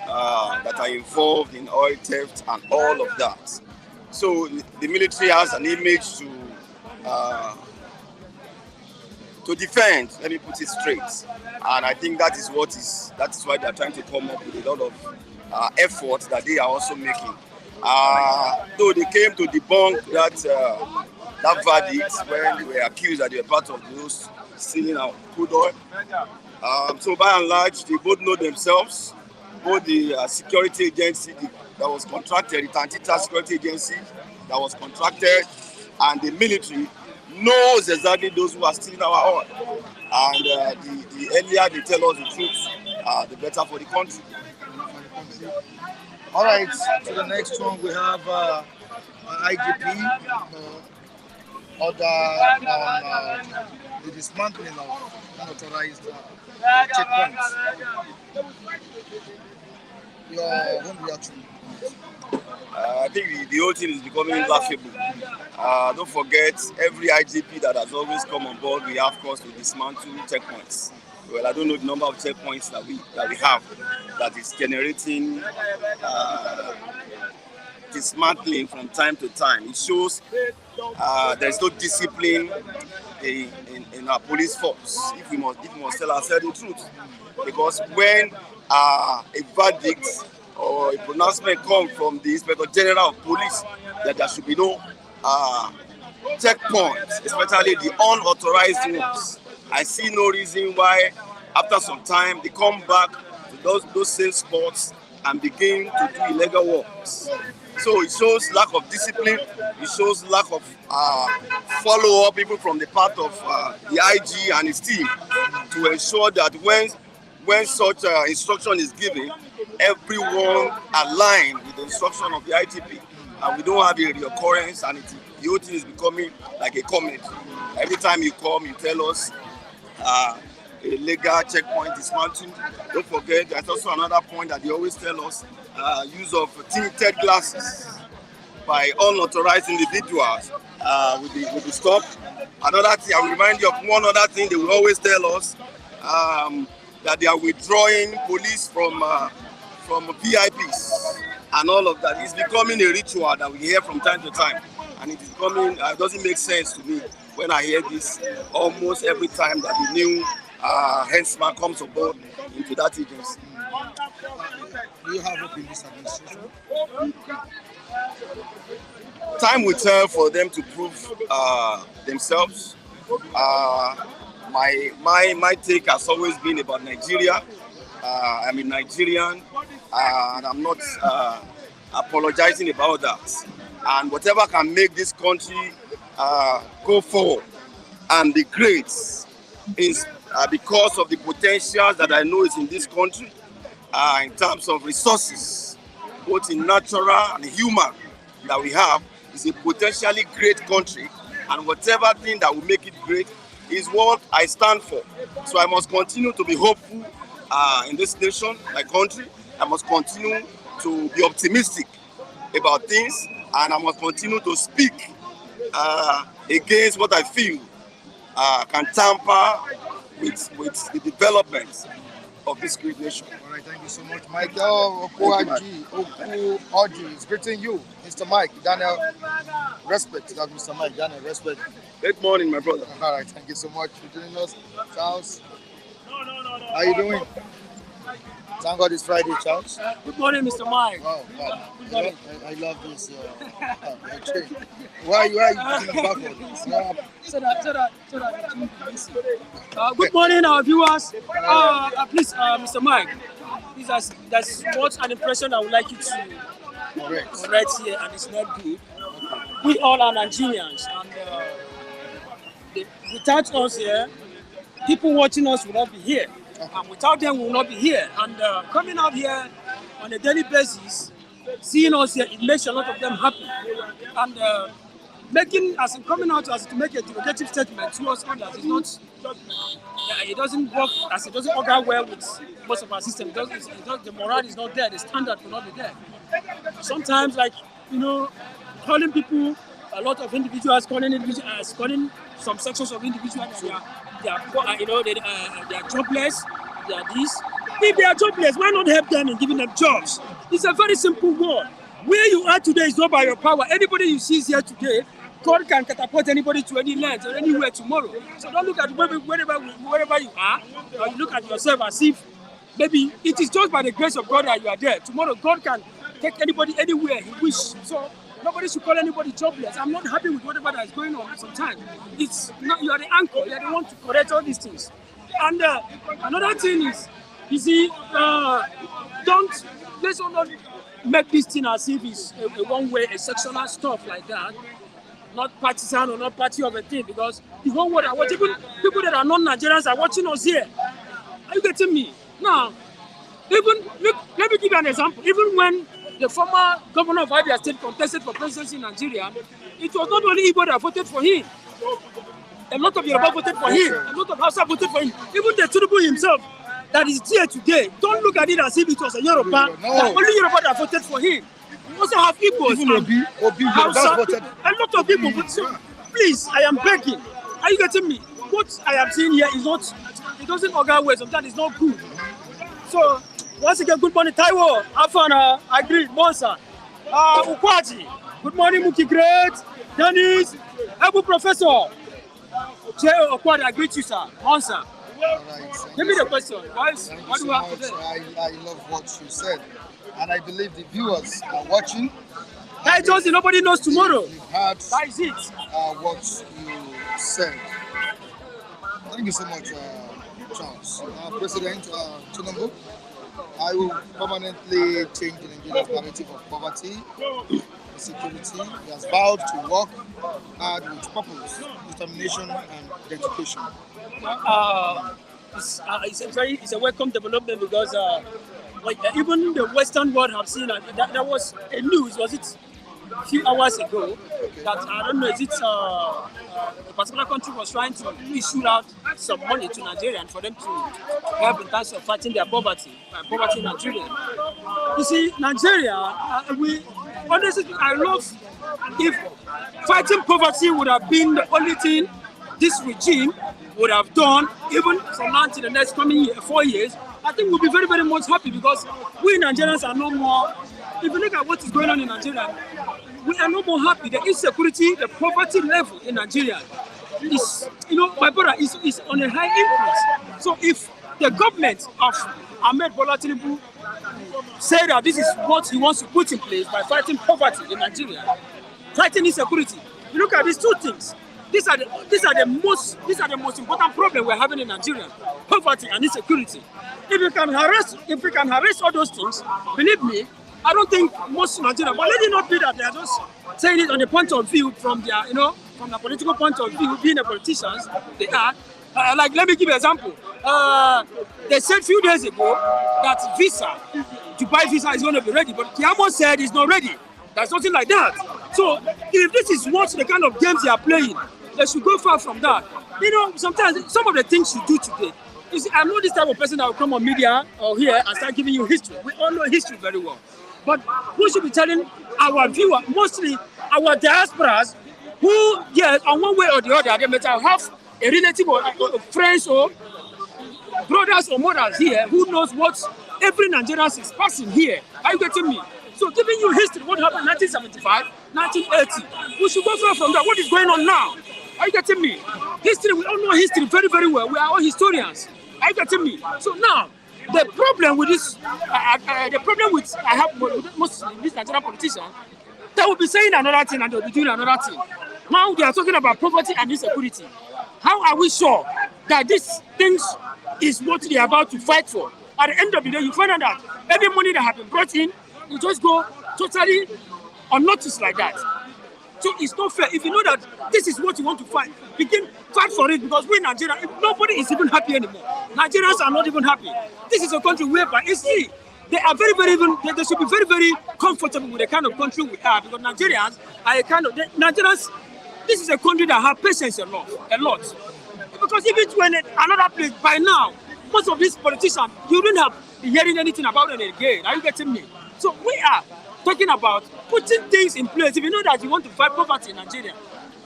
that are involved in oil theft and all of that. So the military has an image uh, to defend. Let me put it straight, and I think that is why they are trying to come up with a lot of effort that they are also making. Though they came to debunk that verdict when they were accused that they were part of those stealing our crude oil. So by and large, they both know themselves. Both the security agency that was contracted, the Tantita security agency that was contracted, and the military knows exactly those who are stealing our oil. And the earlier they tell us the truth, the better for the country. All right, to the next one we have IGP order on the dismantling of unauthorized checkpoints. Your own reaction? I think the whole thing is becoming laughable. Don't forget, every IGP that has always come on board, we have cause to dismantle checkpoints. Well, I don't know the number of checkpoints that we have that is generating dismantling from time to time. It shows there's no discipline in our police force. If we must tell ourselves the truth, because when a verdict or a pronouncement comes from the Inspector General of Police that there should be no checkpoints, especially the unauthorized ones, I see no reason why after some time they come back to those same spots and begin to do illegal works. So it shows lack of discipline, it shows lack of follow-up even from the part of the IG and his team to ensure that when such instruction is given, everyone aligned with the instruction of the IGP, and we don't have a reoccurrence, and the whole thing is becoming like a comment. Every time you come, you tell us a legal checkpoint dismantling. Don't forget, there's also another point that they always tell us, use of tinted glasses by unauthorized individuals with the stop. Another thing, I will remind you of one other thing they will always tell us, that they are withdrawing police from VIPs and all of that. It's becoming a ritual that we hear from time to time, and it is becoming, it doesn't make sense to me when I hear this almost every time that the new henchman comes aboard into that agency. Do you have hope in this administration? Time will tell for them to prove themselves. My take has always been about Nigeria. I'm a Nigerian, and I'm not apologizing about that. And whatever can make this country go forward and be great is because of the potentials that I know is in this country in terms of resources, both in natural and human that we have. It's a potentially great country, and whatever thing that will make it great is what I stand for. So I must continue to be hopeful in this nation, my country. I must continue to be optimistic about things, and I must continue to speak against what I feel can tamper with the development of this great nation. All right, thank you so much, Michael Oji is greeting you, Mr. Mike Daniel. Respect, that Mr. Mike Daniel. Respect. Good morning, my brother. All right, thank you so much for joining us, Charles. How you doing? Thank God it's Friday, Charles. Good morning, Mr. Mike. Wow, wow. I love this. Why are you putting back for this? So that good morning, our viewers. Please, Mr. Mike, please, there's much an impression I would like you to correct here, and it's not good. We all are Nigerians, and without us here, people watching us will not be here. And without them, we will not be here. And coming out here on a daily basis seeing us here, it makes a lot of them happy. And making, as in coming out as to make a derogative statement towards others is not, it doesn't work, as it doesn't work out well with most of our system. The morale is not there, the standard will not be there. Sometimes, like, calling people, a lot of individuals calling some sections of individuals, they are jobless, they are this. If they are jobless, why not help them and giving them jobs? It's a very simple word. Where you are today is not by your power. Anybody you see here today, God can catapult anybody to any land or anywhere tomorrow. So don't look at wherever you are, or you look at yourself as if maybe it is just by the grace of God that you are there. Tomorrow God can take anybody anywhere he wishes. So nobody should call anybody jobless. I'm not happy with whatever that is going on sometimes. It's not, you are the anchor, you are the one to correct all these things. And another thing is, you see, let's not make this thing as if it's a one way, a sectional stuff like that. Not partisan or not party of a thing, because the whole world are watching. Even people that are non-Nigerians are watching us here. Are you getting me? Now, let me give you an example. Even when the former governor of Abia State contested for presidency in Nigeria, it was not only Igbo that voted for him. A lot of Yoruba voted for him. A lot of Hausa voted for him. Even the Tinubu himself, that is here today, don't look at it as if it was a Yoruba. Only Yoruba that voted for him. We also have Igbos. Even Obi Hausa, voted. a lot of people. So, please, I am begging. Are you getting me? What I am seeing here is not, it doesn't organize well. Sometimes it's not good. So, once again, good morning, Taiwo, Afana, Agri, Monsa, Ukwaji. Good morning, Muki Great, Dennis, Abu Professor. Chair Okwaji, I greet you, sir. Monsa. Right, Give me the question, guys. Thank What you do so you have much. today? I love what you said, and I believe the viewers are watching. Hey, Josie, nobody knows tomorrow. You've heard That is it. what you said. Thank you so much, Charles. President Tinubu, I will permanently change the Nigerian narrative of poverty, insecurity. He has vowed to work hard with purpose, determination, and dedication. It's a welcome development because even the Western world have seen that was a news, was it a few hours ago, that I don't know, is it a particular country was trying to issue out some money to Nigerians for them to help in terms of fighting their poverty in Nigeria. You see, Nigeria, honestly, I love if fighting poverty would have been the only thing this regime would have done, even from now to the next coming 4 years, I think we'll be very, very much happy, because we Nigerians are no more, if you look at what is going on in Nigeria, we are no more happy. The insecurity, the poverty level in Nigeria is, my brother, is on a high increase. So if the government of Ahmed Bola Tinubu say that this is what he wants to put in place by fighting poverty in Nigeria, fighting insecurity, you look at these two things. These are the most important problem we're having in Nigeria: poverty and insecurity. If we can harass all those things, believe me, I don't think most Nigerians. But let it not be that they are just saying it on the point of view from their, from the political point of view, being the politicians they are. Like, let me give you an example. They said a few days ago that Dubai visa is going to be ready, but Kiamo said it's not ready. There's nothing like that. So if this is what the kind of games they are playing, they should go far from that. Sometimes some of the things you do today, you see, I'm not this type of person that will come on media or here and start giving you history. We all know history very well. But we should be telling our viewers, mostly our diasporas, who, yes, on one way or the other, they may have a relative or friends or brothers or mothers here who knows what every Nigerian is passing here. Are you getting me? So giving you history, what happened in 1975, 1980, we should go far from that. What is going on now? Are you getting me? History, we all know history very, very well. We are all historians. Are you getting me? So now, the problem with this, I have with most of these Nigerian politicians, they will be saying another thing and they will be doing another thing. Now they are talking about poverty and insecurity. How are we sure that these things is what they are about to fight for? At the end of the day, you find out that every money that has been brought in, you just go totally unnoticed like that. So it's not fair. If you know that this is what you want to fight, fight for it, because we in Nigeria, nobody is even happy anymore. Nigerians are not even happy. This is a country whereby, you see, they are very, very, they should be very, very comfortable with the kind of country we are, because Nigerians are a kind of, Nigerians, this is a country that have patience a lot. Because if it were in another place, by now, most of these politicians, you wouldn't have been hearing anything about them again. Are you getting me? So we are talking about putting things in place. If you know that you want to fight poverty in Nigeria,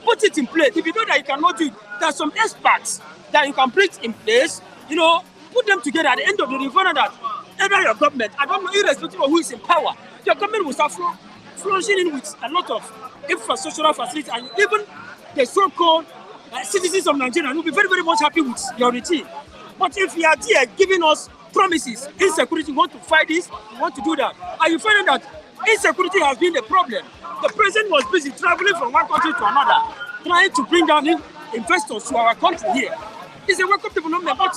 put it in place. If you know that you cannot do it, there are some experts that you can put in place, put them together. At the end of the day, you find out that either your government, I don't know, irrespective of who is in power, your government will start flourishing in with a lot of infrastructural facilities, and even the so-called citizens of Nigeria will be very, very much happy with your regime. But if you are there giving us promises, insecurity, you want to fight this, you want to do that, and you find out that insecurity has been the problem. The president was busy traveling from one country to another, trying to bring down investors to our country here. It's a welcome development, but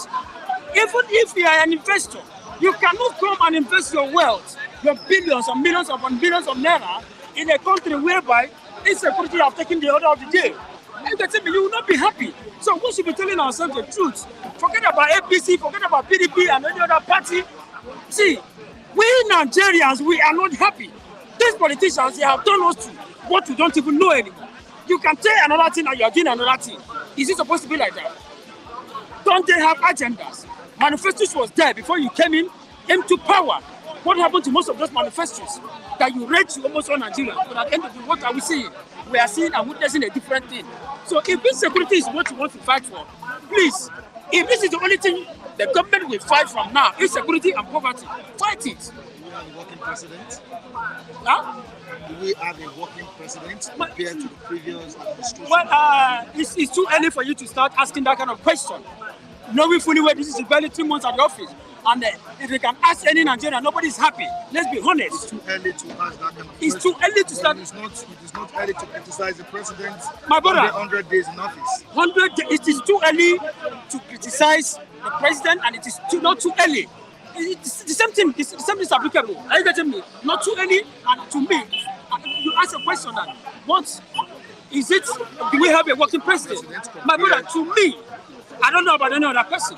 even if you are an investor, you cannot come and invest your wealth, your billions and millions upon billions of naira in a country whereby insecurity have taken the order of the day. You will not be happy. So we should be telling ourselves the truth. Forget about APC, forget about PDP and any other party. See, we Nigerians, we are not happy. These politicians, they have done us to what we don't even know anymore. You can say another thing and you are doing another thing. Is it supposed to be like that? Don't they have agendas? Manifestos was there before you came into power. What happened to most of those manifestos that you read to almost all Nigerians? But at the end of the day, what are we seeing? We are seeing and witnessing a different thing. So if insecurity is what you want to fight for, please, if this is the only thing the government will fight from now, insecurity and poverty, fight it. Do we have a working president? Huh? Do we have a working president compared to the previous administration? Well, it's too early for you to start asking that kind of question. Knowing fully well this is barely 3 months at the office. And if you can ask any Nigerian, nobody's happy. Let's be honest. It's too early to ask that kind of question. It's too early to start. It is not early to criticize the president. My brother, 100 days in office. 100 days. It is too early to criticize the president, and it is not too early. It's the same thing. The same thing is applicable. Are you getting me? Not too early, and to me, you ask a question that what is it? Do we have a working president? My brother, to me, I don't know about any other person.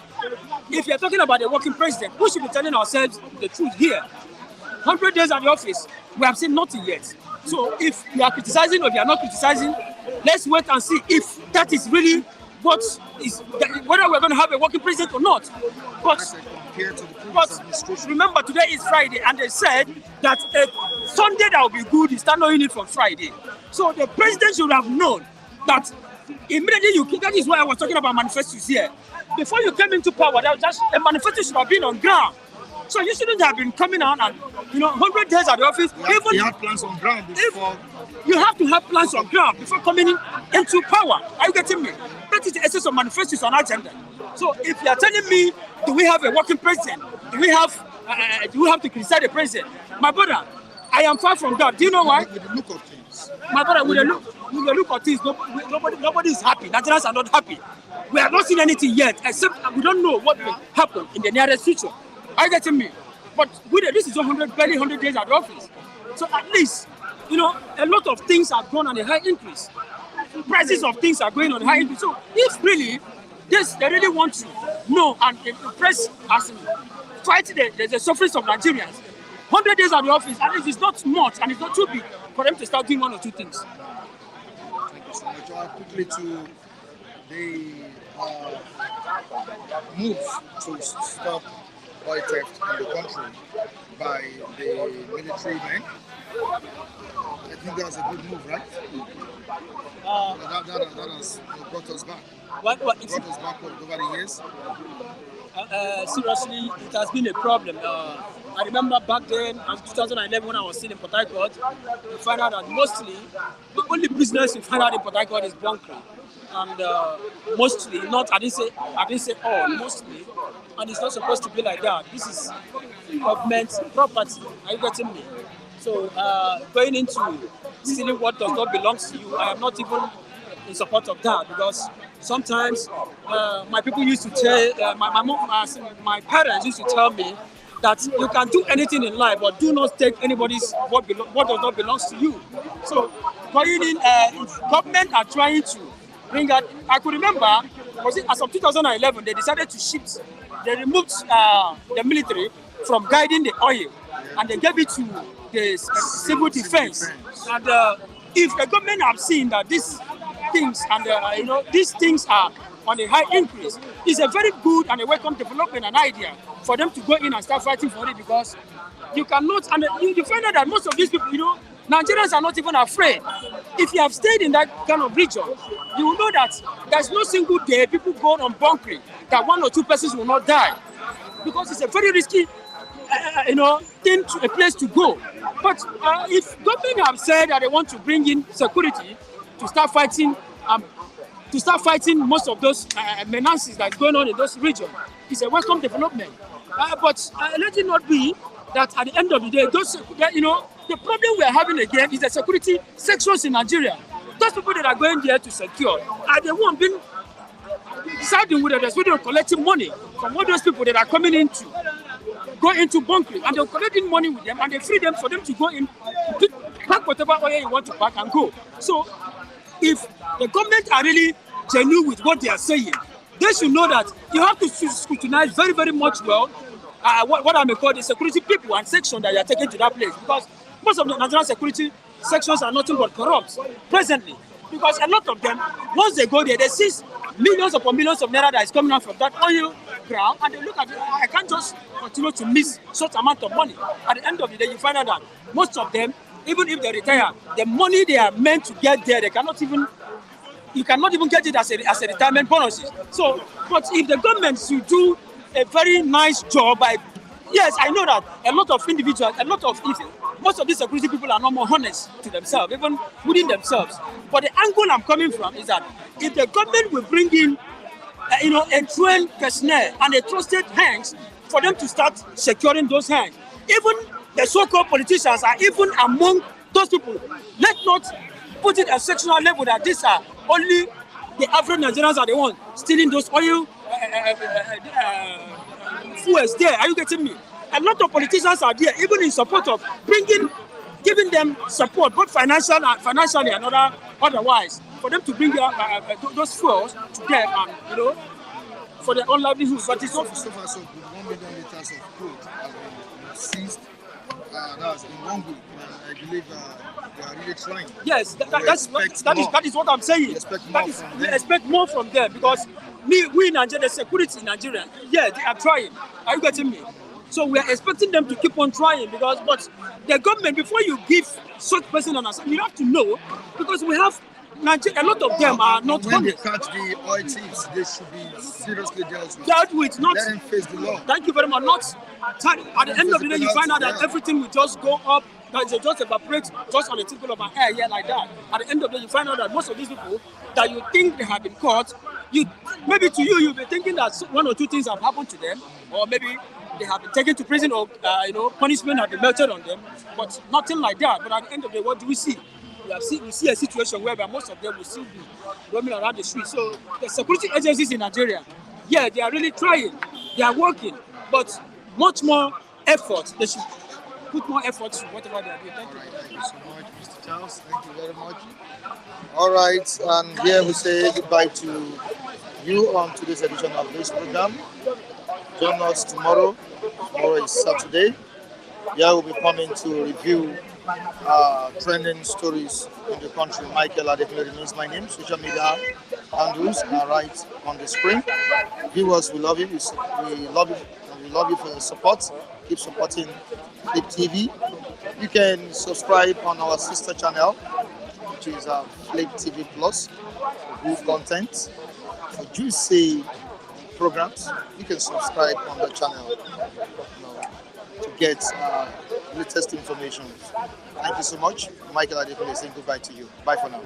If you're talking about a working president, we should be telling ourselves the truth here. 100 days at the office, we have seen nothing yet. So if you are criticizing or if you are not criticizing, let's wait and see if that is really what is, whether we're going to have a working president or not. But remember, today is Friday, and they said that a Sunday that will be good is start knowing it from Friday. So the president should have known that immediately that is why I was talking about manifestos here. Before you came into power, there was just a manifesto should have been on ground. So you shouldn't have been coming out and 100 days at the office. You have plans on ground before. You have to have plans on ground before coming into power. Are you getting me? That is the essence of manifestos on agenda. So if you are telling me, do we have a working president? Do we have to criticize the president? My brother, I am far from that. Do you know why? With the look of things. My brother, with the look of things, nobody is happy. Nigerians are not happy. We have not seen anything yet, except we don't know what will happen in the nearest future. Are you getting me? But this is barely 100 days at the office. So at least, a lot of things have gone on a high increase. Prices of things are going on a high increase. So if really, they really want to know and press as fight the sufferings of Nigerians, 100 days at the office, at least it's not much and it's not too big for them to start doing one or two things. Thank you so much. Quickly to the move to stop oil theft in the country by the military men. I think that's a good move, right? That has brought us back. What brought us back over the years. Seriously, it has been a problem. I remember back then, in 2011, when I was still in Port Harcourt, we found out that mostly the only business you find out in Port Harcourt is bunkering. And mostly, I didn't say all, mostly, and it's not supposed to be like that. This is government property. Are you getting me? So going into stealing what does not belong to you, I am not even in support of that, because sometimes my people used to tell, my parents used to tell me that you can do anything in life, but do not take anybody's what does not belong to you. So going in, government are trying to bring out. I could remember, as of 2011, they decided to shift. They removed the military from guiding the oil, and they gave it to the civil defense. And if the government have seen that these things and these things are on a high increase, it's a very good and a welcome development and idea for them to go in and start fighting for it, because you cannot, and you find out that most of these people, Nigerians are not even afraid. If you have stayed in that kind of region, you will know that there's no single day people go on bunkering that 1 or 2 persons will not die, because it's a very risky thing to a place to go. But if government have said that they want to bring in security to start fighting most of those menaces that's going on in those regions, it's a welcome development. But let it not be that at the end of the day, the problem we are having again is the security sections in Nigeria. Those people that are going there to secure are the ones being siding with us, they're collecting money from all those people that are coming go into bunkering, and they're collecting money with them, and they free them for them to go in, pack whatever oil you want to pack and go. So if the government are really genuine with what they are saying, they should know that you have to scrutinize very, very much well what I may call the security people and section that you are taking to that place, because most of the Nigerian security sections are nothing but corrupt presently, because a lot of them, once they go there, they see millions upon millions of naira that is coming out from that oil ground, and they look at it, I can't just continue to miss such amount of money. At the end of the day, you find out that most of them, even if they retire, the money they are meant to get there, you cannot even get it as a retirement bonuses. So, but if the government should do a very nice job yes, I know that a lot of individuals, most of these security people are not more honest to themselves, even within themselves. But the angle I'm coming from is that if the government will bring in, a trained personnel and a trusted hands for them to start securing those hands, even the so-called politicians are even among those people. Let's not put it at sectional level that these are only the average Nigerians are the ones stealing those oil fuels there. Are you getting me? A lot of politicians are there, even in support of giving them support, both financially and otherwise, for them to bring those fuels to them and for their own livelihood. But it's not so far so good. 1 million liters of crude has been seized. That's in 1 week. I believe they are really trying. Yes, that is what I'm saying. We expect more from them, because we in Nigeria, the security in Nigeria, yeah, they are trying. Are you getting me? So we are expecting them to keep on trying, but the government, before you give such person an assignment, you have to know, because we have Nigeria, a lot of them are not when honest. They catch the oil thieves, they should be seriously dealt with. Not let them face the law. Thank you very much. At the end of the day, you find out that everything will just go up, that they just evaporate just on the tip of an hair here like that. At the end of the day, you find out that most of these people that you think they have been caught, maybe to you'll be thinking that 1 or 2 things have happened to them, or maybe they have been taken to prison, or punishment have been melted on them, but nothing like that. But at the end of the day, what do we see? We see a situation whereby most of them will still be roaming around the streets. So the security agencies in Nigeria, yeah, they are really trying, they are working, but much more effort. They should put more effort to whatever they are doing. Thank you so much, Mr. Charles. Thank you very much. All right, and here we say goodbye to you on today's edition of this program. Join us tomorrow. Tomorrow is Saturday. Here we'll be coming to review trending stories in the country. Michael Adekunle remains my name. Social media handles are right on the screen. Viewers, we love you. We love you. And we love you for your support. Keep supporting Flip TV. You can subscribe on our sister channel, which is Flip TV Plus, for good content, for juicy programs. You can subscribe on the channel to get latest information. Thank you so much. Michael Adekunle saying goodbye to you. Bye for now.